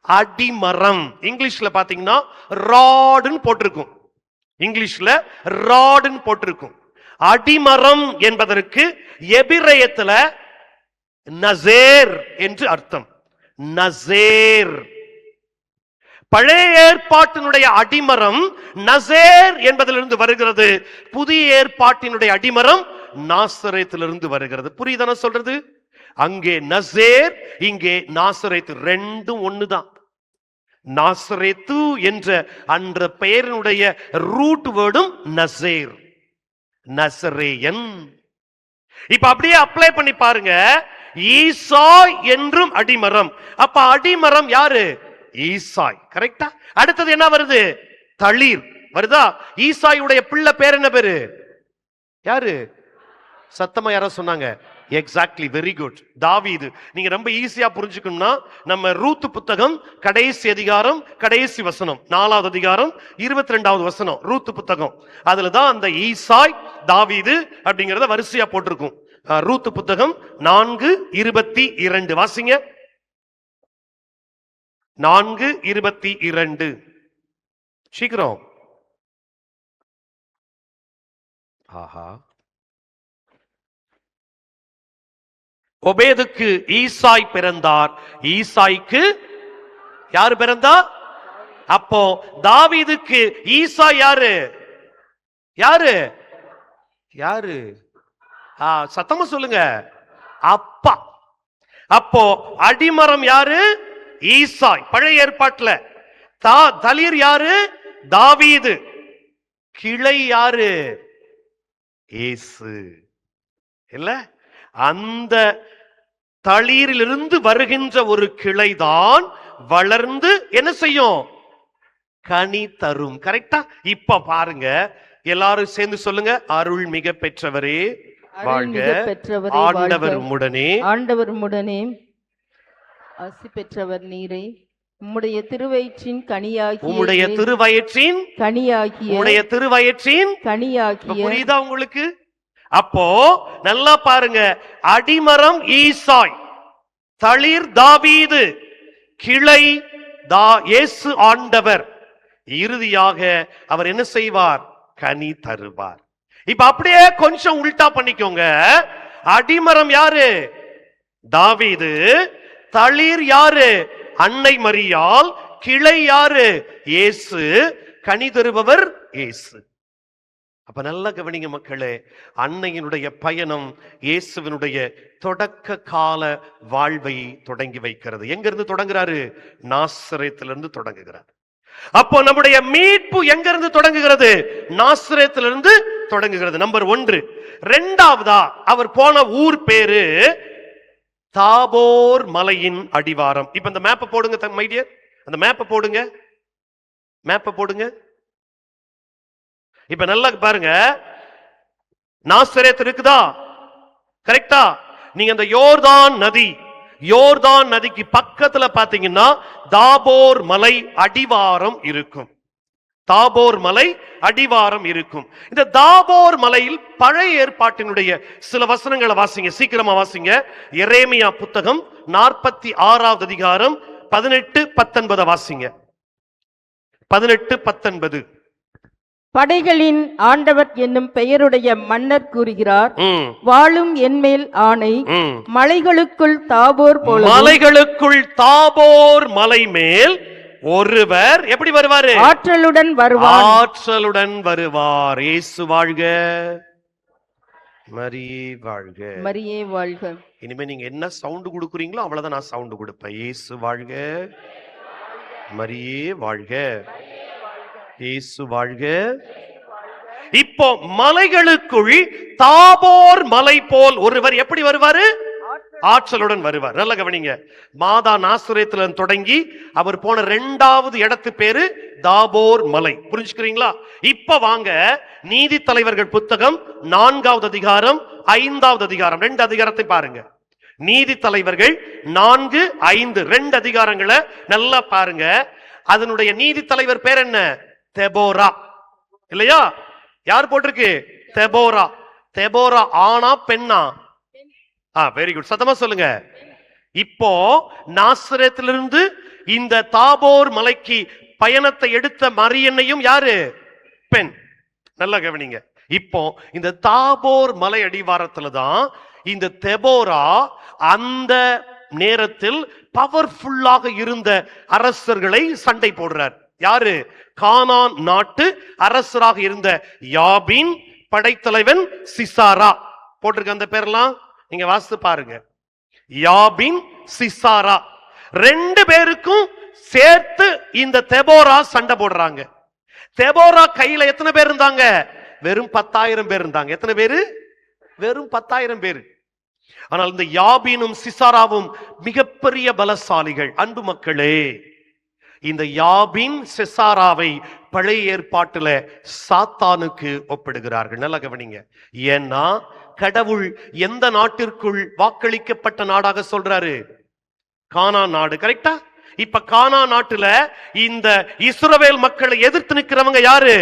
அடிமரம் இங்கிலீஷ்ல பாத்தீங்கன்னா ராடுன்னு போட்டிருக்கும். இங்கிலீஷ்ல ராடுன்னு போட்டிருக்கும். அடிமரம் என்பதற்கு எபிரேயத்துல நசேர் என்று அர்த்தம். நசேர். பழைய ஏற்பாட்டினுடைய அடிமரம் நசேர் என்பதிலிருந்து வருகிறது. புதிய ஏற்பாட்டினுடைய அடிமரம் நாசரேத்திலிருந்து வருகிறது. புரியுதான சொல்றது? அங்கே நசேர், இங்கே நாசரேத், ரெண்டும் ஒண்ணுதான். நாசரேத்து என்ற அந்த பெயரினுடைய ரூட் வேர்டும் நசேர், நசரேயன். இப்ப அப்படியே அப்ளை பண்ணி பாருங்க. ஈசாய் என்றும் அடிமரம். அப்ப அடிமரம் யாரு? ஈசாய். கரெக்டா? அடுத்தது என்ன வருது? தளிர். வருதா? ஈசாயுடைய பிள்ளை பேர் என்ன பேரு? யாரு? சத்தமா யாரோ சொன்னாங்க. எக்ஸாக்ட்லி, வெரி குட், தாவீது. நீங்க ரொம்ப ஈஸியா புரிஞ்சுக்கணும்னா நம்ம ரூத் புத்தகம் கடைசி அதிகாரம் கடைசி வசனம் 4வது அதிகாரம் 22வது வசனம் ரூத் புத்தகம், அதுலதான் அந்த ஈசாய் தாவீது அப்படிங்கறத வரிசையா போட்டிருக்கும். ரூத் புத்தகம் 4:22 வாசிங்க. 4:22 சீக்கிரம். ஆஹா. ஒபேதுக்கு ஈசாய் பிறந்தார். ஈசாய்க்கு யாரு பிறந்தா? அப்போ தாவீதுக்கு ஈசாய் யாரு? யாரு? யாரு? சத்தமா சொல்லுங்க. அப்பா. அப்போ அடிமரம் யாரு? ஈசாய். பழைய ஏற்பாட்டுல தளிர் யாரு? தாவீது. கிளை யாரு? இயேசு. இல்ல, அந்த தளிரிலிருந்து வருகின்ற ஒரு கிளைதான் வளர்ந்து என்ன செய்யும்? கனி தரும். கரெக்டா? இப்ப பாருங்க, எல்லாரும் சேர்ந்து சொல்லுங்க. அருள் மிக பெற்றவரே வாழ்க, ஆண்டவர் உம்முடனே, ஆண்டவர் உம்முடனே, ஆசி பெற்றவர் நீரே, உம்முடைய திருவயிற்றின் கனியாகிய, உம்முடைய திருவயிற்றின் கனியாகிய, உம்முடைய திருவயிற்றின் கனியாகிய. புரியுதா உங்களுக்கு? அப்போ நல்லா பாருங்க, அடிமரம் ஈசாய், தளிர் தாவீது, கிளை இயேசு ஆண்டவர். இறுதியாக அவர் என்ன செய்வார்? கனி தருவார். இப்ப அப்படியே கொஞ்சம் உல்டா பண்ணிக்கோங்க. அடிமரம் யாரு? தாவீது. தளிர் யாரு? அன்னை மரியாள். கிளை யாரு? இயேசு. கனி தருபவர் இயேசு. அப்ப நல்லா கவனிங்க மக்களே, அன்னையினுடைய பயணம் இயேசுவினுடைய தொடக்க கால வாழ்வை தொடங்கி வைக்கிறது. எங்க இருந்து தொடங்குறாரு? நாசரேத்திலிருந்து தொடங்குகிறார். அப்போ நம்முடைய மீட்பு எங்க இருந்து தொடங்குகிறது? நாசரேத்திலிருந்து தொடங்குகிறது. நம்பர் 1. இரண்டாவதா அவர் போன ஊர் பேரு தாபோர் மலையின் அடிவாரம். இப்ப இந்த மேப்பை போடுங்க மை டியர், அந்த மேப்பை போடுங்க, மேப்பை போடுங்க. இப்ப நல்லா பாருங்க, நாசரேத் இருக்குதா? கரெக்டா? நீங்க அந்த யோர்தான் நதிக்கு பக்கத்துல பாத்தீங்கன்னா தாபோர் மலை அடிவாரம் இருக்கும். தாபோர் மலை அடிவாரம் இருக்கும். இந்த தாபோர் மலையில் பழைய ஏற்பாட்டினுடைய சில வசனங்களை வாசிங்க, சீக்கிரமா வாசிங்க. எரேமியா புத்தகம் 46வது அதிகாரம் 18-19 வாசிங்க. 18-19. படைகளின் ஆண்டவர் என்னும் பெயருடைய மன்னர் கூறுகிறார், வாழும் என்மேல் ஆணை, மலைகளுக்குள் தாபோர் போல, மலைகளுக்குள் தாபோர் மலை மேல் ஒருவர் எப்படி வருவாரு? ஆற்றலுடன் வருவார். ஆற்றலுடன் வருவார். இயேசு வாழ்க, மரியே வாழ்க, மரியே வாழ்க. இனிமே நீங்க என்ன சவுண்ட் கொடுக்குறீங்களோ அவ்வளவுதான் நான் சவுண்ட் கொடுப்பேன். இயேசு வாழ்க, மரியே வாழ்க, இயேசு வாழ்க. இப்போ மலைகளுக்குள் தாபோர் மலை போல் ஒருவர் எப்படி வருவாரு? ஆற்றலுடன் வருவார். நல்ல கவனிங்க, மாதா நாசரேத்துல தொடங்கி அவர் போன 2வது இடத்து பேரு தாபோர் மலை. புரிஞ்சுக்கிறீங்களா? இப்ப வாங்க, நீதி தலைவர்கள் புத்தகம் 4வது அதிகாரம் 5வது அதிகாரம் 2 அதிகாரத்தை பாருங்க. நீதி தலைவர்கள் 4, 5 2 அதிகாரங்களை நல்லா பாருங்க. அதனுடைய நீதி தலைவர் பேர் என்ன? தெபோரா. இல்லையா? யார் போட்டிருக்கு? தெபோரா. தெபோரா ஆனா பெண்ணா? வெரி குட், சத்தமா சொல்லுங்க. இப்போ நாசரேத்திலிருந்து இந்த தாபோர் மலைக்கு பயணத்தை எடுத்த மரியன்னையும் யாரு? பெண். நல்லா கவனிங்க. இப்போ இந்த தாபோர் மலை அடிவாரத்துல தான் இந்த தெபோரா அந்த நேரத்தில் பவர்ஃபுல்லாக இருந்த அரசர்களை சண்டை போடுறார். யாரு? கானான் நாட்டு அரசராக இருந்த யாபின், படைத்தலைவன் சிசாரா. போட்டிருக்க அந்த பேரெல்லாம் நீங்க வாசித்து பாருங்க. யாபின், சிசாரா 2 பேருக்கும் சேர்த்து இந்த தெபோரா சண்டை போடுறாங்க. தெபோரா கையில எத்தனை பேர் இருந்தாங்க? வெறும் 10,000 பேர் இருந்தாங்க. எத்தனை பேரு? வெறும் 10,000 பேர். ஆனால் இந்த யாபினும் சிசாராவும் மிகப்பெரிய பலசாலிகள். அன்பு மக்களே, இந்த யாபின் சிசாராவை பழைய ஏற்பாட்டுல சாத்தானுக்கு ஒப்பிடுகிறார்கள். நல்லா கவனிங்க. ஏன்னா கடவுள் எந்த நாட்டிற்குள் வாக்களிக்கப்பட்ட நாடாக சொல்றாரு? கானான் நாடு. கரெக்டா? இப்ப கானான் நாட்டுல இந்த இஸ்ரவேல் மக்களை எதிர்த்து நிற்கிறவங்க யாரு?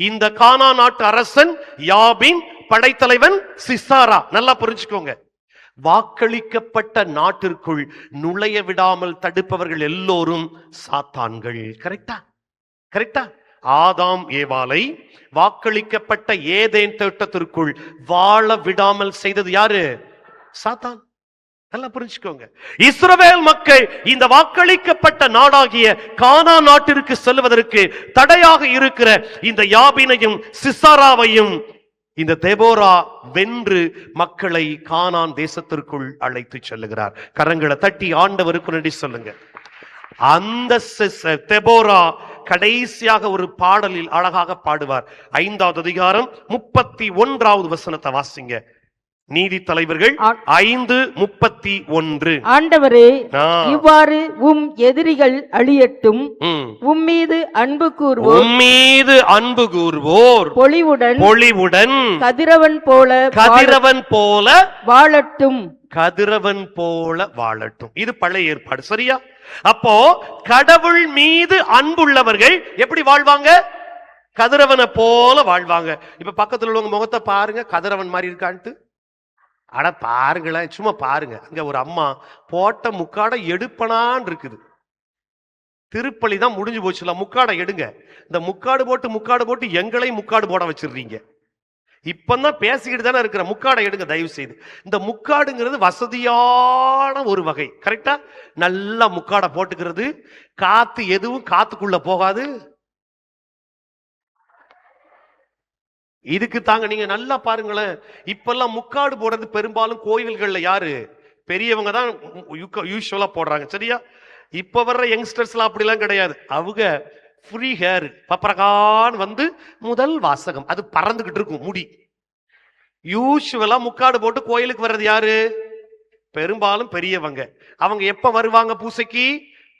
இந்த கானான் நாட்டு அரசன் யாபின், படைத்தலைவன் சிசாரா. நல்லா புரிஞ்சுக்கோங்க. வாக்களிக்கப்பட்ட நாட்டிற்குள் நுழைய விடாமல் தடுப்பவர்கள் எல்லோரும் சாத்தான்கள். கரெக்டா? கரெக்டா? ஆதாம் ஏவாளை வாக்களிக்கப்பட்ட ஏதேன் தோட்டத்திற்குள் வாழ விடாமல் செய்தது யாரு? சாத்தான். நல்லா புரிஞ்சுக்கோங்க. இஸ்ரவேல் மக்கள் இந்த வாக்களிக்கப்பட்ட நாடாகிய கானான் நாட்டிற்கு செல்வதற்கு தடையாக இருக்கிற இந்த யாபினையும் சிசாராவையும் இந்த தெபோரா வென்று மக்களை கானான் தேசத்திற்குள் அழைத்து செல்லுகிறார். கரங்களை தட்டி ஆண்டவருக்கு நன்றி சொல்லுங்க. அந்த தெபோரா கடைசியாக ஒரு பாடலில் அழகாக பாடுவார். 5வது அதிகாரம் 31வது வசனத்தை வாசிங்க. நீதி தலைவர்கள் 5:31. ஆண்டவரே, இவ்வாறு எதிரிகள் அழியட்டும், உம்மீது அன்பு கூர்வோர் பொலிவுடன் கதிரவன் போல வாழட்டும். கதிரவன் போல வாழட்டும். இது பழைய ஏற்பாடு. சரியா? அப்போ கடவுள் மீது அன்புள்ளவர்கள் எப்படி வாழ்வாங்க? கதிரவனை போல வாழ்வாங்க. இப்ப பக்கத்துல உள்ளவங்க முகத்தை பாருங்க, கதிரவன் மாதிரி இருக்கான்ட்டு. அட பாருங்களேன், சும்மா பாருங்க. அங்க ஒரு அம்மா போட்ட முக்காடை எடுப்பனான் இருக்குது. திருப்பலி தான் முடிஞ்சு போச்சுல, முக்காடை எடுங்க. இந்த முக்காடு போட்டு எங்களை முக்காடு போட வச்சிடுறீங்க. இப்பதான் பேசிக்கிட்டு தானே இருக்கிற. முக்காடை எடுங்க தயவு செய்து. இந்த முக்காடுங்கிறது வசதியான ஒரு வகை. கரெக்டா? நல்லா முக்காடை போட்டுக்கிறது. காத்து எதுவும் காத்துக்குள்ள போகாது. இதுக்கு தாங்க நீங்க நல்லா பாருங்களேன். இப்பெல்லாம் முக்காடு போடுறது பெரும்பாலும் கோயில்கள்ல யாரு? பெரியவங்க தான் யூசுவலா போடுறாங்க. சரியா? இப்ப வர்ற யங்ஸ்டர்ஸ்லாம் அப்படிலாம் கிடையாது. அவங்க ஃப்ரீ ஹேர் பப்பரகான் வந்து முதல் வாசகம் அது பறந்துகிட்டு இருக்கும் முடி. யூசுவலா முக்காடு போட்டு கோயிலுக்கு வர்றது யாரு? பெரும்பாலும் பெரியவங்க. அவங்க எப்ப வருவாங்க பூசைக்கு?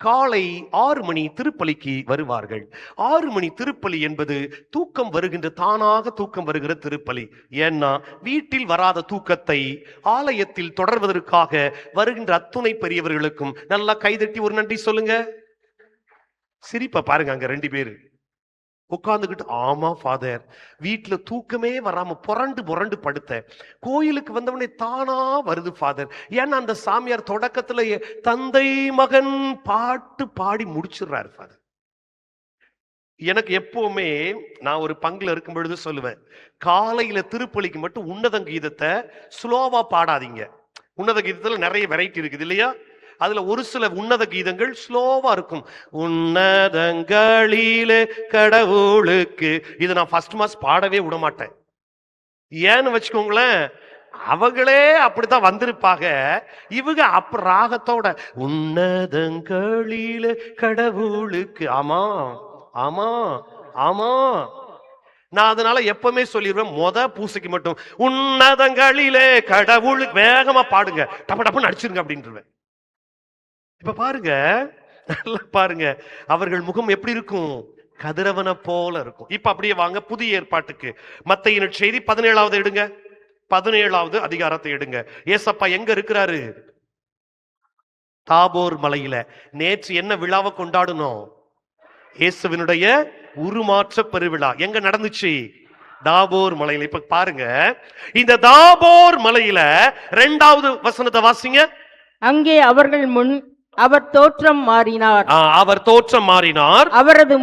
காலை 6 மணி திருப்பலிக்கு வருவார்கள். 6 மணி திருப்பலி என்பது தூக்கம் வருகின்ற, தானாக தூக்கம் வருகிற திருப்பலி. ஏன்னா வீட்டில் வராத தூக்கத்தை ஆலயத்தில் தொடர்வதற்காக வருகின்ற அத்துணை பெரியவர்களுக்கும் நல்லா கைதட்டி ஒரு நன்றி சொல்லுங்க. சிரிப்ப பாருங்க. அங்க 2 பேரு உட்கார்ந்துகிட்டு, ஆமா ஃபாதர், வீட்டுல தூக்கமே வராம புரண்டு படுத்த, கோயிலுக்கு வந்தவனே தானா வருது ஃபாதர். ஏன்னா அந்த சாமியார் தொடக்கத்துல தந்தை மகன் பாட்டு பாடி முடிச்சிடுறாரு ஃபாதர். எனக்கு எப்பவுமே நான் ஒரு பங்குல இருக்கும் பொழுது சொல்லுவேன், காலையில திருப்பலிக்கு மட்டும் உன்னத கீதத்தை ஸ்லோவா பாடாதீங்க. உன்னத கீதத்துல நிறைய வெரைட்டி இருக்குது இல்லையா? அதுல ஒரு சில உன்னத கீதங்கள் ஸ்லோவா இருக்கும். உன்னதங்களிலே கடவுளுக்கு, இது நான் ஃபர்ஸ்ட் மாஸ் பாடவே விட மாட்டேன். ஏன்னு வச்சுக்கோங்களேன், அவங்களே அப்படித்தான் வந்திருப்பாங்க. இவங்க அப்ப ராகத்தோட உன்னதங்களிலே கடவுளுக்கு, ஆமா ஆமா ஆமா. நான் அதனால எப்பவுமே சொல்லிடுவேன், பூசைக்கு மட்டும் உன்னதங்களிலே கடவுளுக்கு வேகமா பாடுங்க, டப்ப டப்புன்னு அடிச்சிருங்க அப்படின்ட்டுருவேன். இப்ப பாருங்க, நல்லா பாருங்க, அவர்கள் முகம் எப்படி இருக்கும்? கதிரவனை போல இருக்கும். இப்ப அப்படியே வாங்க புதிய ஏற்பாட்டுக்கு. மத்தேயு நற்செய்தி 17வது எடுங்க. 17வது அதிகாரத்தை எடுங்க. ஏசப்பா எங்க இருக்கிறாரு? தாபோர் மலையில. நேற்று என்ன விழாவை கொண்டாடணும்? இயேசுவினுடைய உருமாற்ற பெருவிழா. எங்க நடந்துச்சு? தாபோர் மலையில. இப்ப பாருங்க, இந்த தாபோர் மலையில 2வது வசனத்தை வாசிங்க. அங்கே அவர்கள் முன் அவர் தோற்றம் மாறினார். அவரது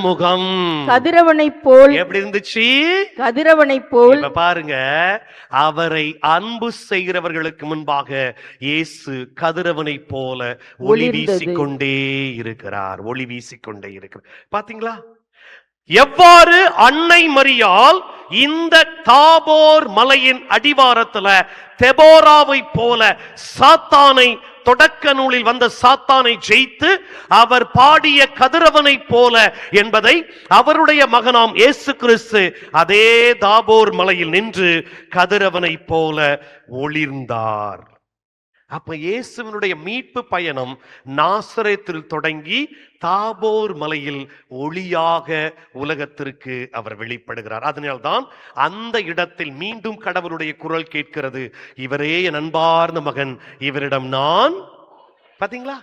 முகம் கதிரவனைப் போல் எப்படி இருந்துச்சு? கதிரவனைப் போல். பாருங்க, அவரை அன்பு செய்கிறவர்களுக்கு முன்பாக இயேசு கதிரவனைப் போல ஒளி வீசிக்கொண்டே இருக்கிறார். பாத்தீங்களா எவ்வாறு அன்னை மரியாள் இந்த தாபோர் மலையின் அடிவாரத்துல தெபோராவை போல சாத்தானை, தொடக்க நூலில் வந்த சாத்தானை ஜெயித்து அவர் பாடிய கதிரவனை போல என்பதை அவருடைய மகனாம் இயேசு கிறிஸ்து அதே தாபோர் மலையில் நின்று கதிரவனை போல ஒளிர்ந்தார். அப்ப இயேசுவினுடைய மீட்பு பயணம் நாசரேத்தில் தொடங்கி தாபோர் மலையில் ஒளியாக உலகத்திற்கு அவர் வெளிப்படுகிறார். அதனால்தான் அந்த இடத்தில் மீண்டும் கடவுளுடைய குரல் கேட்கிறது, இவரே என் அன்பார்ந்த மகன், இவரிடம் நான். பாத்தீங்களா,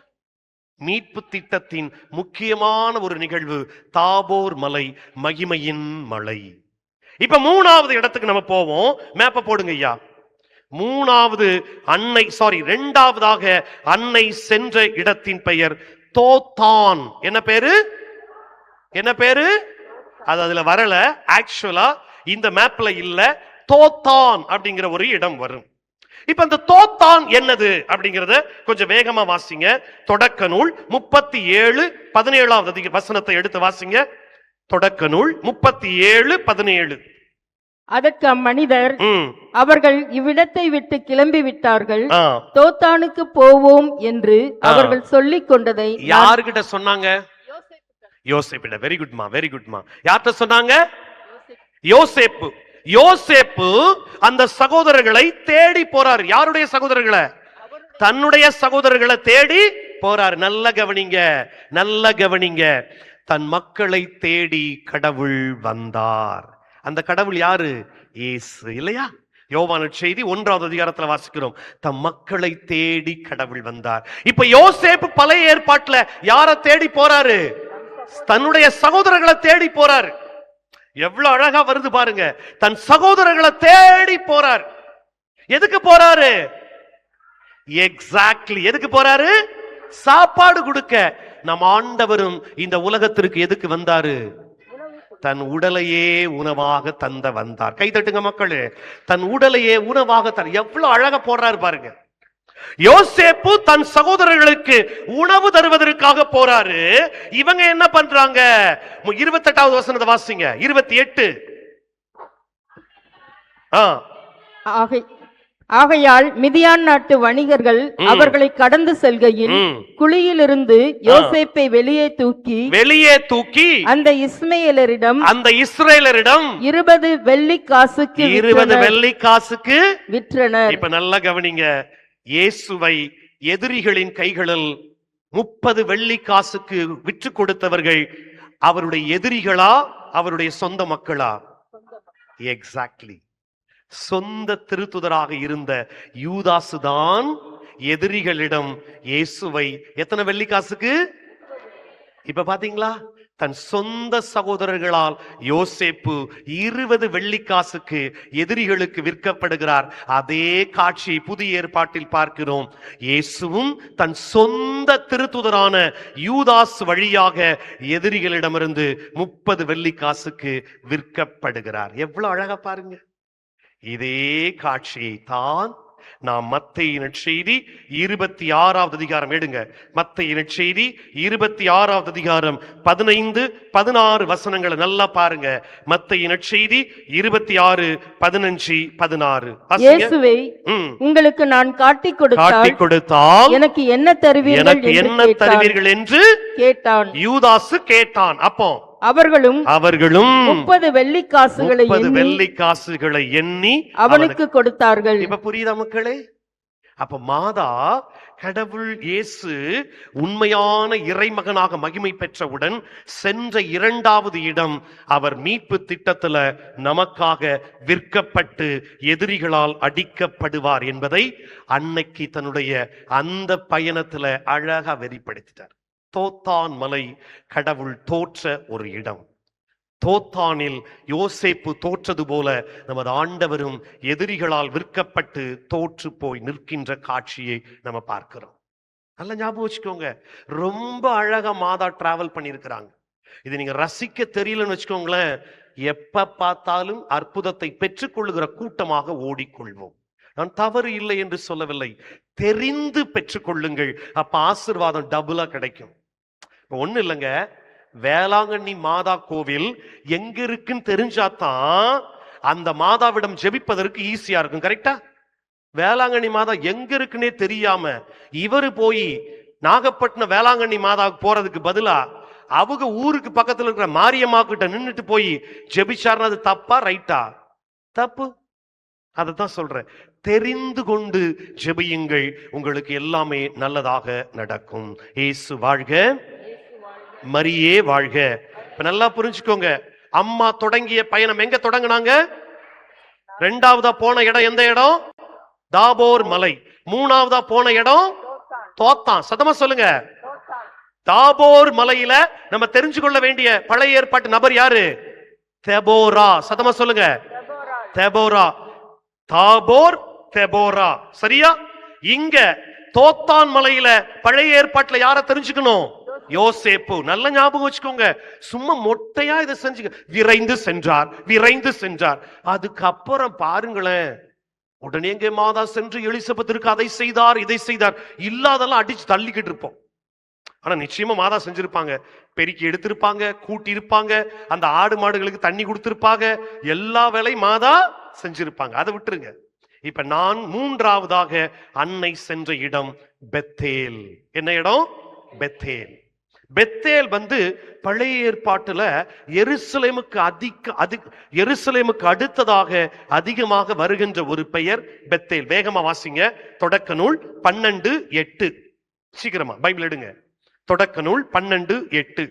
மீட்பு திட்டத்தின் முக்கியமான ஒரு நிகழ்வு தாபோர் மலை, மகிமையின் மலை. இப்ப மூணாவது இடத்துக்கு நம்ம போவோம். மேப்ப போடுங்க ஐயா. இரண்டாவதாக அன்னை சென்ற இடத்தின் பெயர் தோத்தான். என்ன பேரு? என்ன பேரு? அது அதுல வரல, ஆக்சுவலா இந்த மேப்ல இல்ல. தோத்தான் அப்படிங்கிற ஒரு இடம் வரும். இப்ப அந்த தோத்தான் என்னது அப்படிங்கறத கொஞ்சம் வேகமா வாசிங்க. தொடக்க நூல் 37:17 வசனத்தை எடுத்து வாசிங்க. தொடக்க நூல் 37:17. அதற்கு அம்மனிதர், அவர்கள் இவ்விடத்தை விட்டு கிளம்பி விட்டார்கள், தோத்தானுக்கு போவோம் என்று அவர்கள் சொல்லிக் கொண்டதை யார்கிட்ட சொன்னாங்க? யோசேப்பிட. வெரி குட்மா, வெரி குட்மா. யார்கிட்ட சொன்னாங்க? யோசேப்பு. யோசேப்பு அந்த சகோதரர்களை தேடி போறார். யாருடைய சகோதரர்களை? தன்னுடைய சகோதரர்களை தேடி போறார். நல்ல கவனிங்க, நல்ல கவனிங்க. தன் மக்களை தேடி கடவுள் வந்தார். அந்த கடவுள் யாரு? இயேசு, இல்லையா? யோவான் செய்தி 1வது அதிகாரத்துல வாசிக்கிறோம், தம் மக்களை தேடி கடவுள் வந்தார். இப்ப யோசேப்பு பழைய ஏற்பாட்டுல யார தேடி போறாரு? தன்னுடைய சகோதரர்களை தேடி போறாரு. எவ்வளவு அழகா வருது பாருங்க. தன் சகோதரர்களை தேடி போறார். எதுக்கு போறாரு? எக்ஸாக்ட்லி எதுக்கு போறாரு? சாப்பாடு கொடுக்க. நம் ஆண்டவரும் இந்த உலகத்திற்கு எதுக்கு வந்தாரு? தன் உடலையே உணவாக தந்த வந்தார். கை தட்டுங்க மக்களே. தன் உடலையே உணவாக தர. எவ்வளவு அழகா போடுறாரு பாருங்க. யோசேப்பு தன் சகோதரர்களுக்கு உணவு தருவதற்காக போறாரு. இவங்க என்ன பண்றாங்க? 28வது வசனத்தை வாசிங்க. 28. ஆகையால் மிதியான் நாட்டு வணிகர்கள் அவர்களை கடந்து செல்கையில் குழியிலிருந்து யோசேப்பை வெளியே தூக்கி அந்த இஸ்ரவேலரிடம் 20 வெள்ளிக்காசுக்கு விற்றனர். இப்ப நல்லா கவனிங்க. இயேசுவை எதிரிகளின் கைகளில் 30 வெள்ளிக்காசுக்கு விற்று கொடுத்தவர்கள் அவருடைய எதிரிகளா, அவருடைய சொந்த மக்களா? எக்ஸாக்ட்லி. சொந்த திருத்துதராக இருந்த யூதாசு தான் எதிரிகளிடம் இயேசுவை எத்தனை வெள்ளிக்காசுக்கு? இப்ப பாத்தீங்களா, தன் சொந்த சகோதரர்களால் யோசேப்பு 20 வெள்ளிக்காசுக்கு எதிரிகளுக்கு விற்கப்படுகிறார். அதே காட்சி புதிய ஏற்பாட்டில் பார்க்கிறோம். இயேசுவும் தன் சொந்த திருத்துதரான யூதாஸ் வழியாக எதிரிகளிடமிருந்து 30 வெள்ளிக்காசுக்கு விற்கப்படுகிறார். எவ்வளவு அழகா பாருங்க. இதே காட்சியை தான் நாம் மத்தேயு நற்செய்தி 26வது அதிகாரம் எடுங்க. மத்தேயு நற்செய்தி 26வது அதிகாரம் 15-16 வசனங்களை நல்லா பாருங்க. மத்தேயு நற்செய்தி 26:15-16. இயேசுவே, உங்களுக்கு நான் காட்டிக் கொடுத்தால் எனக்கு என்ன தருவீர்கள் என்று கேட்டான். யூதாசு கேட்டான். அப்போ அவர்களும் 30 வெள்ளிக்காசுகளை எண்ணி அவனுக்கு கொடுத்தார்கள். இப்ப புரியுதா மக்களே? அப்ப மாதா கடவுள் இயேசு உண்மையான இறைமகனாக மகிமை பெற்றவுடன் சென்ற 2வது இடம் அவர் மீட்பு திட்டத்துல நமக்காக விற்கப்பட்டு எதிரிகளால் அடிக்கப்படுவார் என்பதை அன்னைக்கு தன்னுடைய அந்த பயணத்துல அழகா வெளிப்படுத்திட்டார். தோத்தான் மலை கடவுள் தோற்ற ஒரு இடம். தோத்தானில் யோசேப்பு தோற்றது போல நமது ஆண்டவரும் எதிரிகளால் விற்கப்பட்டு தோற்று போய் நிற்கின்ற காட்சியை நம்ம பார்க்கிறோம். நல்லா ஞாபகம் வச்சுக்கோங்க. ரொம்ப அழகா மாதா டிராவல் பண்ணியிருக்கிறாங்க. இது நீங்க ரசிக்க தெரியலன்னு வச்சுக்கோங்களேன், எப்ப பார்த்தாலும் அற்புதத்தை பெற்றுக்கொள்ளுகிற கூட்டமாக ஓடிக்கொள்வோம். நான் தவறு இல்லை என்று சொல்லவில்லை, தெரிந்து பெற்றுக்கொள்ளுங்கள். அப்ப ஆசீர்வாதம் டபுளா கிடைக்கும். ஒண்ணு இல்லைங்க, வேளாங்கண்ணி மாதா கோவில் எங்க இருக்குன்னு தெரிஞ்சாதான் அந்த மாதாவிடம் ஜெபிப்பதற்கு ஈஸியா இருக்கும். கரெக்டா? வேளாங்கண்ணி மாதா எங்க இருக்குன்னே தெரியாம இவரு போய் நாகப்பட்டினம் வேளாங்கண்ணி மாதாவுக்கு போறதுக்கு பதிலா அவங்க ஊருக்கு பக்கத்துல இருக்கிற மாரியம்மா கிட்ட நின்றுட்டு போய் ஜெபிச்சாருன்னா அது தப்பா ரைட்டா? தப்பு. அதத்தான் சொல்றேன், தெரிந்து கொண்டு ஜெபியுங்கள், உங்களுக்கு எல்லாமே நல்லதாக நடக்கும். இயேசு வாழ்க, மரியே வாழ்க. இப்ப நல்லா புரிஞ்சுக்கோங்க, அம்மா தொடங்கிய பயணம் எங்க தொடங்கினாங்க? ரெண்டாவதா போன இடம் எந்த இடம்? தாபோர் மலை. மூணாவதா போன இடம் தோத்தான். சத்தமா சொல்லுங்க. தாபோர் மலையில நம்ம தெரிஞ்சு கொள்ள வேண்டிய பழைய ஏற்பாட்டு நபர் யாரு? தெபோரா. சத்தமா சொல்லுங்க. தெபோரா. தாபோர், தெபோரா. சரியா? இங்க தோத்தான் மலையில பழைய ஏற்பாட்டுல யார தெரிஞ்சுக்கணும்? யோசேப்பு. நல்ல ஞாபகம் வச்சுக்கோங்க. சும்மா மொட்டையா இதை செஞ்சுக்க. விரைந்து சென்றார், விரைந்து சென்றார். அதுக்கப்புறம் பாருங்களேன், உடனே எங்க மாதா சென்று எலிசபெத்திற்கு அதை செய்தார், இதை செய்தார். இல்லாதெல்லாம் அடிச்சு தள்ளிக்கிட்டு இருப்போம். ஆனா நிச்சயமா மாதா செஞ்சிருப்பாங்க. பெருக்கி எடுத்திருப்பாங்க, கூட்டி இருப்பாங்க, அந்த ஆடு மாடுகளுக்கு தண்ணி கொடுத்திருப்பாங்க, எல்லா வேலையும் மாதா செஞ்சிருப்பாங்க. அதை விட்டுருங்க. இப்ப நான் மூன்றாவதாக அன்னை சென்ற இடம் பெத்தேல். என்ன இடம்? பெத்தேல். பெத்தேல் பழைய ஏற்பாட்டுல எருசலேமுக்கு அடுத்ததாக அதிகமாக வருகின்ற ஒரு பெயர் பெத்தேல். வேகமா வாசிங்க. தொடக்க நூல் 12:8. சீக்கிரமா பைபிள் எடுங்க. தொடக்க நூல் 12:8.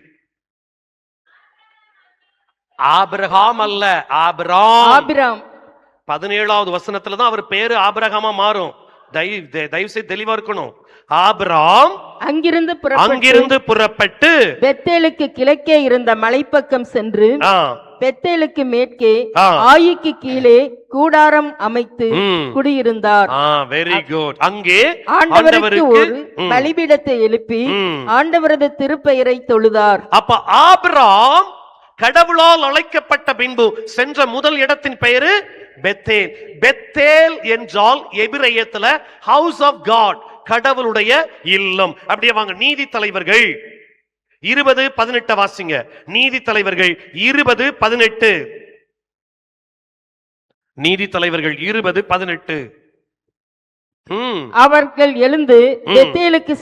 ஆபிரகாம் அல்ல, ஆபிராம். 17வது வசனத்துலதான் அவர் பேரு ஆபிரகாமா மாறும். தயவு செய்து தெளிவா இருக்கணும். ஆபிராம் அங்கிருந்து புறப்பட்டு பெத்தேலுக்கு கிழக்கே இருந்த மலைப்பக்கம் சென்று பெத்தேலுக்கு மேற்கே ஆயிக்கு கீழே கூடாரம் அமைத்து குடியிருந்தார். Very good. அங்கே ஆண்டவருக்கு ஒரு பலிபீடத்தை எழுப்பி ஆண்டவரது திருப்பெயரை தொழுதார். அப்ப ஆபிராம் கடவுளால் அழைக்கப்பட்ட பின்பு சென்ற முதல் இடத்தின் பெயரு பெத்தேல். பெத்தேல் என்றால் எபிரேயத்துல ஹவுஸ் ஆஃப் காட், கடவுளுடைய இல்லம். அப்படியே வாங்க. நீதித்தலைவர்கள் 20:18 வாசிங்க. நீதித்தலைவர்கள் 20:18. நீதித்தலைவர்கள் 20:18. அவர்கள் எழுந்து பெத்தேலுக்கு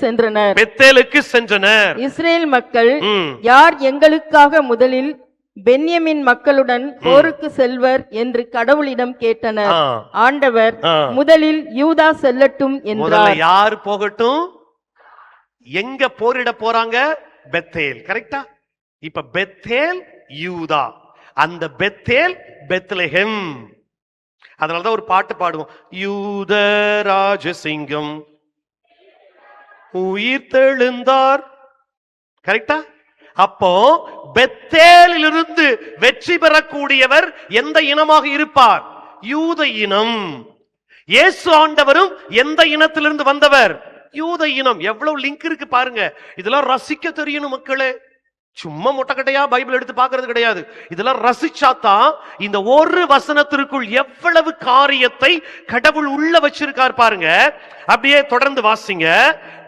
சென்றனர். இஸ்ரேல் மக்கள், யார் எங்களுக்காக முதலில் பென்யமின் மக்களுடன் போருக்கு செல்வர் என்று கடவுளிடம் கேட்டனர். ஆண்டவர், முதலில் யூதா செல்லட்டும் என்றார். யார் போகட்டும்? எங்க போரிட போறாங்க? பெத்தேல். கரெக்டா? இப்ப பெத்தேல் யூதா, அந்த பெத்தேல் பெத்லெஹேம். அதனாலதான் ஒரு பாட்டு பாடுவோம். யூத ராஜசிங்கம் உயிர் தெழுந்தார். கரெக்டா? அப்போ பெத்தேலிலிருந்து வெற்றி பெறக்கூடியவர் எந்த இனமாக இருப்பார்? யூத இனம். இயேசு ஆண்டவரும் எந்த இனத்திலிருந்து வந்தவர்? யூத இனம். எவ்வளவு லிங்க் இருக்கு பாருங்க. இதெல்லாம் ரசிக்க தெரியணும் மக்களே. சும்மா மொட்டைக்கட்டையா பைபிள் எடுத்து பார்க்கிறது கிடையாது. இதெல்லாம் ரசிச்சாதான் இந்த ஒரு வசனத்திற்குள் எவ்வளவு காரியத்தை கடவுள் உள்ள வச்சிருக்கார் பாருங்க. அப்படியே தொடர்ந்து வாசிங்க.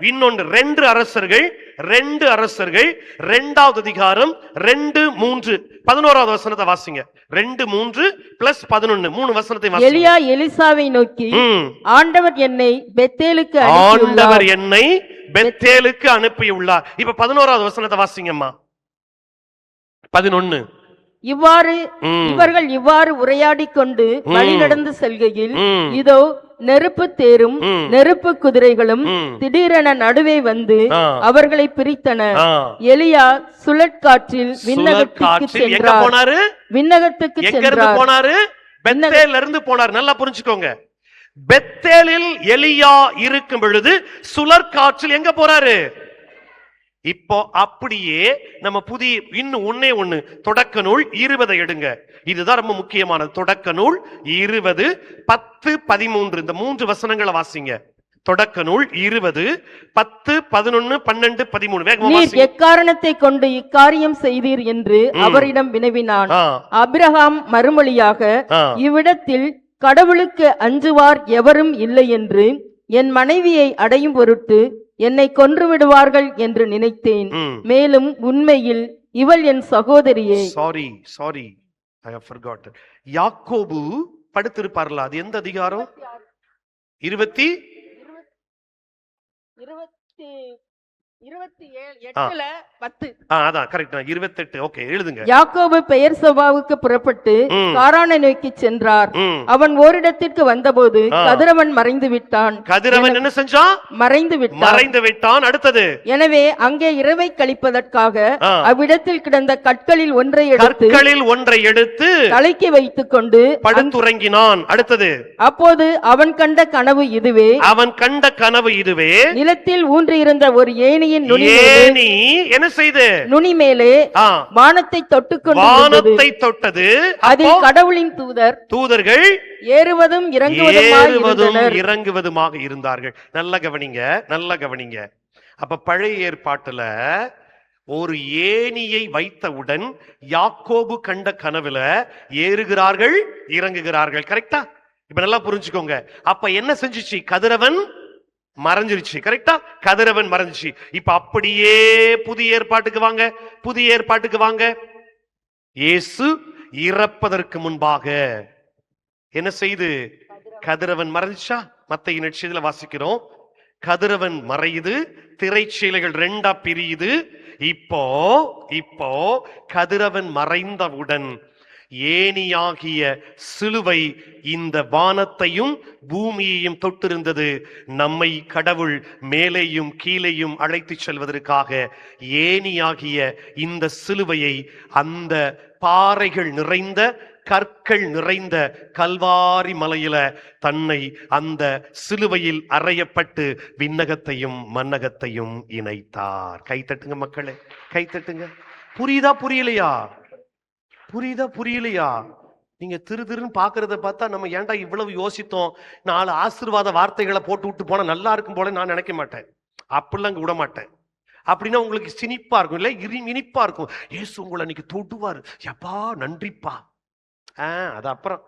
இன்னொன்று 2 அரசர்கள் 2வது அதிகாரம் 2:3 11வது வசனத்தை வாசிங்க. 2:3 + 11 3 வசனத்தை வாசிங்க. எலியா எலிசாவை நோக்கி, ஆண்டவர் என்னை பெத்தேலுக்கு அனுப்பியுள்ளார். இப்ப 11வது வசனத்தை வாசிங்கம்மா. 11. இவர்கள் இவ்வாறு உரையாடிக் கொண்டு வழி நடந்து செல்கையில், இதோ நெருப்பு தேரும் நெருப்பு குதிரைகளும் திடீரென நடுவே வந்து அவர்களை பிரித்தன. எலியா சுழற்காற்றில் விண்ணகத்துக்கு சென்றார். பெத்தேல்ல இருந்து போனார். நல்லா புரிஞ்சுக்கோங்க. பெத்தேலில் எலியா இருக்கும் பொழுது சுழற்காற்றில் எங்க போறாரு? இப்போ அப்படியே நம்ம புதிய இன்னும் ஒண்ணு தொடக்க நூல் 20 எடுங்க. இதுதான் ரொம்ப முக்கியமானது. தொடக்க நூல் 20 10 13 இந்த 3 வசனங்களை வாசிங்க. தொடக்க நூல் 20 10 11 12 13 வேகமா வாசிங்க. எக்காரணத்தை கொண்டு இக்காரியம் செய்தீர் என்று அவரிடம் வினவினான். ஆபிரகாம் மறுமொழியாக, இவ்விடத்தில் கடவுளுக்கு அஞ்சுவார் எவரும் இல்லை என்று என் மனைவியை அடையும் பொருட்டு என்னை கொன்று விடுவார்கள் என்று நினைத்தேன். மேலும் உண்மையில் இவள் என் சகோதரியே. Sorry I have forgotten. யாக்கோபு படுத்திருப்பார்ல, அது எந்த அதிகாரம்? 26 27:8-10. அதான் கரெக்ட். 28. ஓகே, எழுதுங்க. யாக்கோபு பெயர்சபாவுக்கு புறப்பட்டு காரானை நோக்கி சென்றார். அவன் ஓரிடத்திற்கு வந்தபோது கதிரவன் மறைந்து விட்டான். கதிரவன் என்ன செஞ்சான்? மறைந்து விட்டான். அடுத்தது, எனவே அங்கே இரவை கழிப்பதற்காக அவ்விடத்தில் கிடந்த கற்களில் ஒன்றை எடுத்து தலைக்கு வைத்துக் கொண்டு படுத்துறங்கினான். அடுத்தது, அப்போது அவன் கண்ட கனவு இதுவே, நிலத்தில் ஊன்றியிருந்த ஒரு ஏணியின் ஏணி என்ன செய்து நுனி மேலே வானத்தை தொட்டது. அதில் கடவுளின் தூதர்கள் ஏறுவதும் இறங்குவதுமாக இருந்தார்கள். நல்ல கவனிங்க. அப்ப பழைய ஏற்பாட்டுல ஒரு ஏணியை வைத்தவுடன் யாக்கோபு கண்ட கனவுல ஏறுகிறார்கள், இறங்குகிறார்கள். கரெக்டா? இப்ப நல்லா புரிஞ்சுக்கோங்க. அப்ப என்ன செஞ்சுச்சு? கதிரவன் மறைஞ்சிருச்சு. கரெக்டா? கதிரவன் மறைஞ்சிச்சு. இப்ப அப்படியே புதிய ஏற்பாட்டுக்கு வாங்க. இயேசு இறப்பதற்கு முன்பாக என்ன செய்து? கதிரவன் மறைஞ்சிச்சா? மத்தேயு நற்செய்தியில வாசிக்கிறோம். கதிரவன் மறையுது, திரைச்சீலைகள் 2ஆ பிரியுது. இப்போ கதிரவன் மறைந்தவுடன் ஏணியாகிய சிலுவை இந்த வானத்தையும் பூமியையும் தொட்டிருந்தது. நம்மை கடவுள் மேலேயும் கீழேயும் அழைத்து செல்வதற்காக ஏணியாகிய இந்த சிலுவையை அந்த பாறைகள் நிறைந்த, கற்கள் நிறைந்த கல்வாரி மலையில தன்னை அந்த சிலுவையில் அறையப்பட்டு விண்ணகத்தையும் மன்னகத்தையும் இணைத்தார். கைத்தட்டுங்க மக்களே, கைத்தட்டுங்க. புரியுதா? நீங்க திருன்னு பாக்குறத பார்த்தா நம்ம ஏன்டா இவ்வளவு யோசித்தோம், 4 ஆசீர்வாத வார்த்தைகளை போட்டு விட்டு போனா நல்லா இருக்கும் போல நான் நினைக்க மாட்டேன். அப்படிலாம் விட மாட்டேன். அப்படின்னா உங்களுக்கு சினிப்பா இருக்கும், இல்ல இனிப்பா இருக்கும். ஏசு உங்களை அன்னைக்கு தொடுவாரு, எப்பா நன்றிப்பா. அது அப்புறம்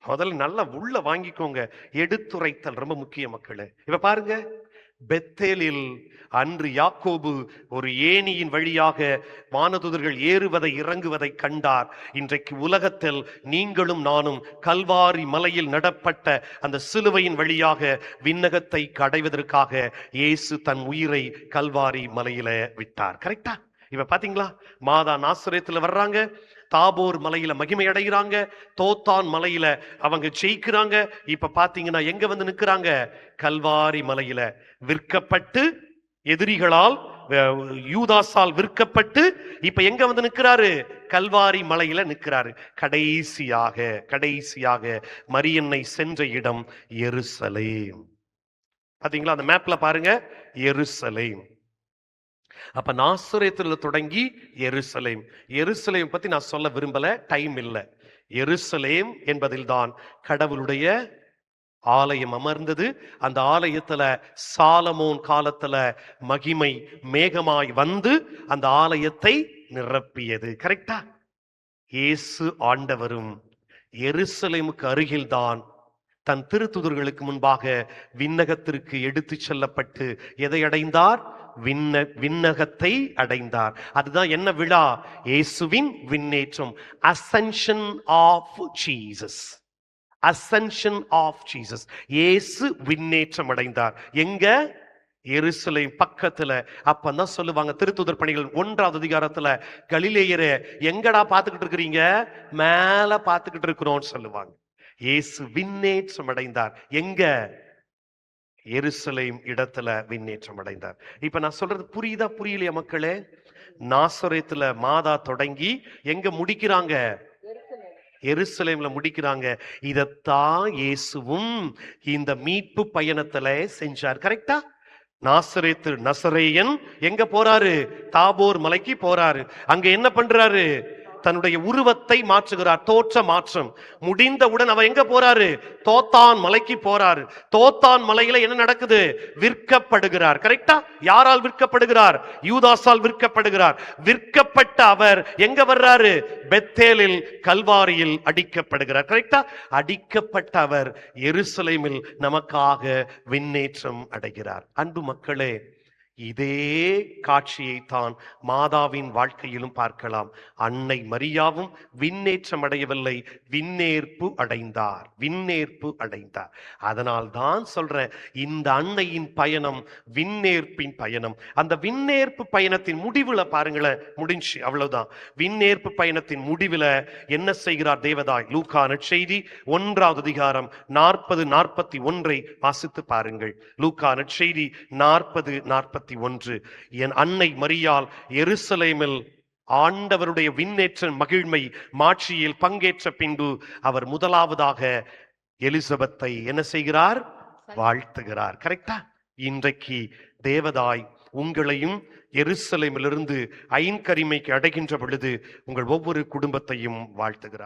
முதல்ல நல்லா உள்ள வாங்கிக்கோங்க. எடுத்துரைத்தல் ரொம்ப முக்கிய மக்களே. இப்ப பாருங்க, பெத்தேலில் அன்று யாக்கோபு ஒரு ஏணியின் வழியாக வானதூதர்கள் ஏறுவதை இறங்குவதை கண்டார். இன்றைக்கு உலகத்தில் நீங்களும் நானும் கல்வாரி மலையில் நடப்பட்ட அந்த சிலுவையின் வழியாக விண்ணகத்தை அடைவதற்காக இயேசு தன் உயிரை கல்வாரி மலையில விட்டார். கரெக்டா? இப்ப பாத்தீங்களா, மாதா நாசரேத்துல வர்றாங்க, தாபோர் மலையில மகிமை அடைகிறாங்க, தோத்தான் மலையில அவங்க ஜெயிக்கிறாங்க. இப்ப பாத்தீங்கன்னா எங்க வந்து நிக்கிறாங்க? கல்வாரி மலையில விற்கப்பட்டு, எதிரிகளால் யூதாசால் விற்கப்பட்டு இப்ப எங்க வந்து நிக்கிறாரு? கல்வாரி மலையில நிக்கிறாரு. கடைசியாக மரியன்னை சென்ற இடம் எருசலேம். பாத்தீங்களா, அந்த மேப்ல பாருங்க, எருசலேம். அப்ப நாசரேத்துல தொடங்கி எருசலேம் பத்தி நான் சொல்ல விரும்பல, டைம் இல்லை. எருசலேம் என்பதில் தான் கடவுளுடைய ஆலயம் அமர்ந்தது. அந்த ஆலயத்துல சாலமோன் காலத்துல மகிமை மேகமாய் வந்து அந்த ஆலயத்தை நிரப்பியது. கரெக்டா? இயேசு ஆண்டவரும் எருசலேமுக்கு அருகில்தான் தன் திருத்துதர்களுக்கு முன்பாக விண்ணகத்திற்கு எடுத்து செல்லப்பட்டு எதை அடைந்தார்? விண்ணகத்தை அடைந்தார். அதுதான் என்ன விழா? இயேசுவின் விண்ணேற்றம். Ascension of Jesus. இயேசு விண்ணேற்றம் அடைந்தார். எங்க? எருசலேம் பக்கத்துல. அப்பதான் சொல்லுவாங்க திருத்துதர் பணிகள் 1ஆவது அதிகாரத்துல, கலிலேயரே எங்கடா பாத்துக்கிட்டு இருக்கிறீங்க? மேல பாத்துக்கிட்டு இருக்கிறோம் சொல்லுவாங்க. இயேசு விண்ணேற்றம் அடைந்தார். எங்க? எருசலேம் இடத்துல விண்ணேற்றம் அடைந்தார். இப்ப நான் சொல்றது புரியுதா புரியலையா மக்களே? நாசரேத்துல மாதா தொடங்கி எங்க முடிக்கிறாங்க? எருசலேம்ல முடிக்கிறாங்க. இதத்தான் இயேசுவும் இந்த மீட்பு பயணத்துல செஞ்சார். கரெக்டா? நசரேயன் எங்க போறாரு? தாபோர் மலைக்கு போறாரு. அங்க என்ன பண்றாரு? தன்னுடைய உருவத்தை மாற்றுகிறார். தோற்ற மாற்றம் முடிந்தவுடன் அவர் எங்க போறாரு? தோத்தான் மலைக்கு போறாரு. தோத்தான் மலையில என்ன நடக்குது? விற்கப்படுகிறார். கரெக்டா? யாரால் விற்கப்படுகிறார்? யூதாசால் விற்கப்படுகிறார். விற்கப்பட்ட அவர் எங்க வர்றாரு? பெத்தேலில் கல்வாரியில் அடிக்கப்படுகிறார். கரெக்டா? அடிக்கப்பட்ட அவர் எருசலேமில் நமக்காக விண்ணேற்றம் அடைகிறார். அன்பு மக்களே, இதே காட்சியை தான் மாதாவின் வாழ்க்கையிலும் பார்க்கலாம். அன்னை மரியாவும் விண்ணேற்றம் அடையவில்லை, விண்ணேற்பு அடைந்தார், விண்ணேற்பு அடைந்தார். அதனால் தான் சொல்றேன், இந்த அன்னையின் பயணம் விண்ணேற்பின் பயணம். அந்த விண்ணேற்பு பயணத்தின் முடிவுல பாருங்களேன், முடிஞ்சு அவ்வளவுதான். விண்ணேற்பு பயணத்தின் முடிவுல என்ன செய்கிறார் தேவதாய்? லூக்கா நற்செய்தி 1ஆவது அதிகாரம் 40-41 வாசித்து பாருங்கள். லூக்கா நற்செய்தி 40-41. என் அன்னை மரியாள் எருசலேமில் ஆண்டவருடைய விண்ணேற்ற மகிழ்மை மாட்சியில் பங்கேற்ற பின்பு அவர் முதலாவதாக எலிசபெத்தை என்ன செய்கிறார்? வாழ்த்துகிறார். கரெக்டா? இன்றைக்கு தேவதாய் உங்களையும் எருசலேமிலிருந்து ஐன்கரிமைக்கு அடைகின்ற பொழுது உங்கள் ஒவ்வொரு குடும்பத்தையும் வாழ்த்துகிறார்.